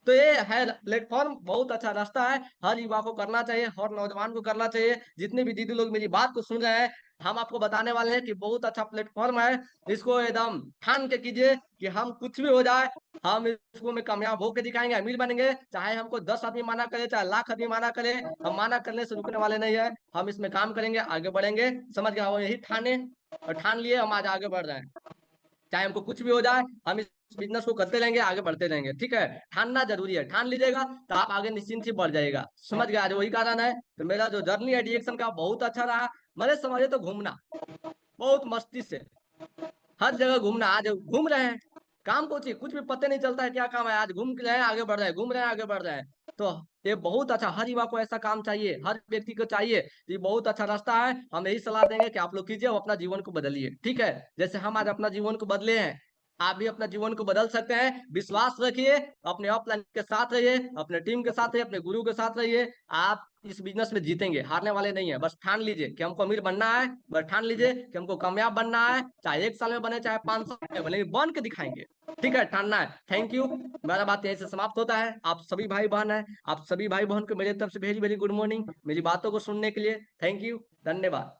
[SPEAKER 3] तो ये है प्लेटफॉर्म, बहुत अच्छा रास्ता है, हर युवा को करना चाहिए, हर नौजवान को करना चाहिए। जितने भी दीदी लोग मेरी बात को सुन रहे हैं, हम आपको बताने वाले हैं कि बहुत अच्छा प्लेटफॉर्म है, इसको एकदम ठान के कीजिए कि हम कुछ भी हो जाए, हम इसको में कामयाब होकर दिखाएंगे, अमीर बनेंगे। चाहे हमको 10 आदमी माना करे, चाहे लाख आदमी माना करे, हम माना करने से रुकने वाले नहीं है, हम इसमें काम करेंगे, आगे बढ़ेंगे, समझ गए? वो यही ठाने और ठान लिए हम आज आगे बढ़ रहे हैं। चाहे हमको कुछ भी हो जाए, हम इस बिजनेस को करते रहेंगे, आगे बढ़ते रहेंगे, ठीक है? ठानना जरूरी है, ठान लीजिएगा तो आप आगे निश्चिंत ही बढ़ जाएगा, समझ गए? आज वही कारण है। तो मेरा जो जर्नी है डिएक्शन का बहुत अच्छा रहा। मेरे समझे तो घूमना बहुत मस्ती से, हर जगह घूमना, आज घूम रहे हैं, काम कुछ भी पता नहीं चलता है क्या काम है, आज घूम रहे हैं आगे बढ़ रहे हैं, घूम रहे हैं आगे बढ़ रहे हैं। तो ये बहुत अच्छा, हर युवा को ऐसा काम चाहिए, हर व्यक्ति को चाहिए। ये बहुत अच्छा रास्ता है, हम यही सलाह देंगे कि आप लोग कीजिए और अपना जीवन को बदलिए, ठीक है? जैसे हम आज अपना जीवन को बदले हैं, आप भी अपना जीवन को बदल सकते हैं। विश्वास रखिए, अपने अपलाइन के साथ रहिए, अपने टीम के साथ रहिए, अपने गुरु के साथ रहिए, आप इस बिजनेस में जीतेंगे, हारने वाले नहीं है। बस ठान लीजिए कि हमको अमीर बनना है, बस ठान लीजिए कि हमको कामयाब बनना है, चाहे 1 साल में बने, चाहे 5 साल में बने, बन के दिखाएंगे, ठीक है? ठानना है। थैंक यू, मेरा बात यहीं से समाप्त होता है। आप सभी भाई बहन है, आप सभी भाई बहन को मेरी तरफ से वेरी वेरी गुड मॉर्निंग, मेरी बातों को सुनने के लिए थैंक यू, धन्यवाद।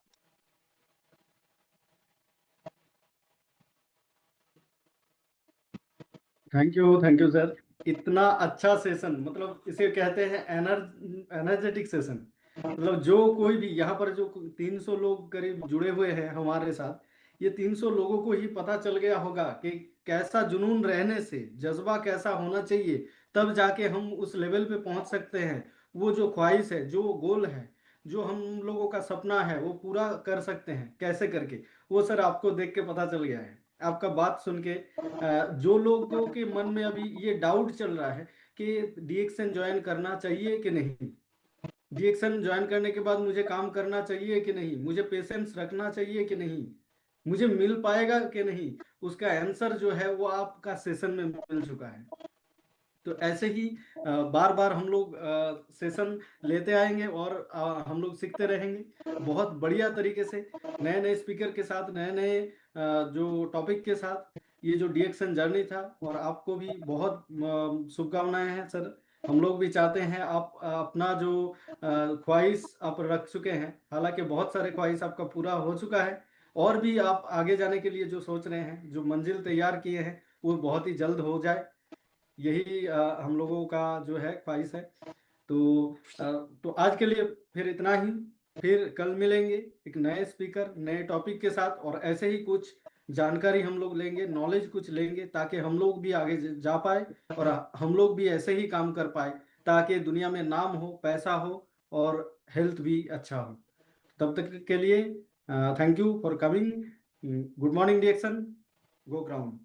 [SPEAKER 1] Thank you sir. इतना अच्छा सेशन, मतलब इसे कहते हैं एनर्जेटिक सेशन। मतलब जो कोई भी यहाँ पर जो 300 लोग करीब जुड़े हुए हैं हमारे साथ, ये 300 लोगों को ही पता चल गया होगा कि कैसा जुनून रहने से, जज्बा कैसा होना चाहिए, तब जाके हम उस लेवल पे पहुंच सकते हैं। वो जो ख्वाहिश है, जो गोल है, जो हम लोगों का सपना है, वो पूरा कर सकते हैं कैसे करके, वो सर आपको देख के पता चल गया है। आपका बात सुन के जो लोगों के मन में अभी ये डाउट चल रहा है कि डीएक्सन ज्वाइन करना चाहिए कि नहीं, डीएक्सन ज्वाइन करने के बाद मुझे काम करना चाहिए कि नहीं, मुझे पेशेंस रखना चाहिए कि नहीं, मुझे मिल पाएगा कि नहीं, उसका आंसर जो है वो आपका सेशन में मिल चुका है। तो ऐसे ही बार बार हम लोग सेशन लेते आएंगे और हम लोग सीखते रहेंगे बहुत बढ़िया तरीके से, नए नए स्पीकर के साथ, नए नए जो टॉपिक के साथ। ये जो डीएक्सन जर्नी था, और आपको भी बहुत शुभकामनाएं हैं सर। हम लोग भी चाहते हैं आप अपना जो ख्वाहिश आप रख चुके हैं, हालांकि बहुत सारे ख्वाहिश आपका पूरा हो चुका है, और भी आप आगे जाने के लिए जो सोच रहे हैं, जो मंजिल तैयार किए हैं, वो बहुत ही जल्द हो जाए, यही हम लोगों का जो है ख्वाहिश है। तो आज के लिए फिर इतना ही, फिर कल मिलेंगे एक नए स्पीकर, नए टॉपिक के साथ, और ऐसे ही कुछ जानकारी हम लोग लेंगे, नॉलेज कुछ लेंगे, ताकि हम लोग भी आगे जा पाए और हम लोग भी ऐसे ही काम कर पाए, ताकि दुनिया में नाम हो, पैसा हो और हेल्थ भी अच्छा हो। तब तक के लिए thank you for coming. Good morning डिएक्शन, गो ग्राउंड।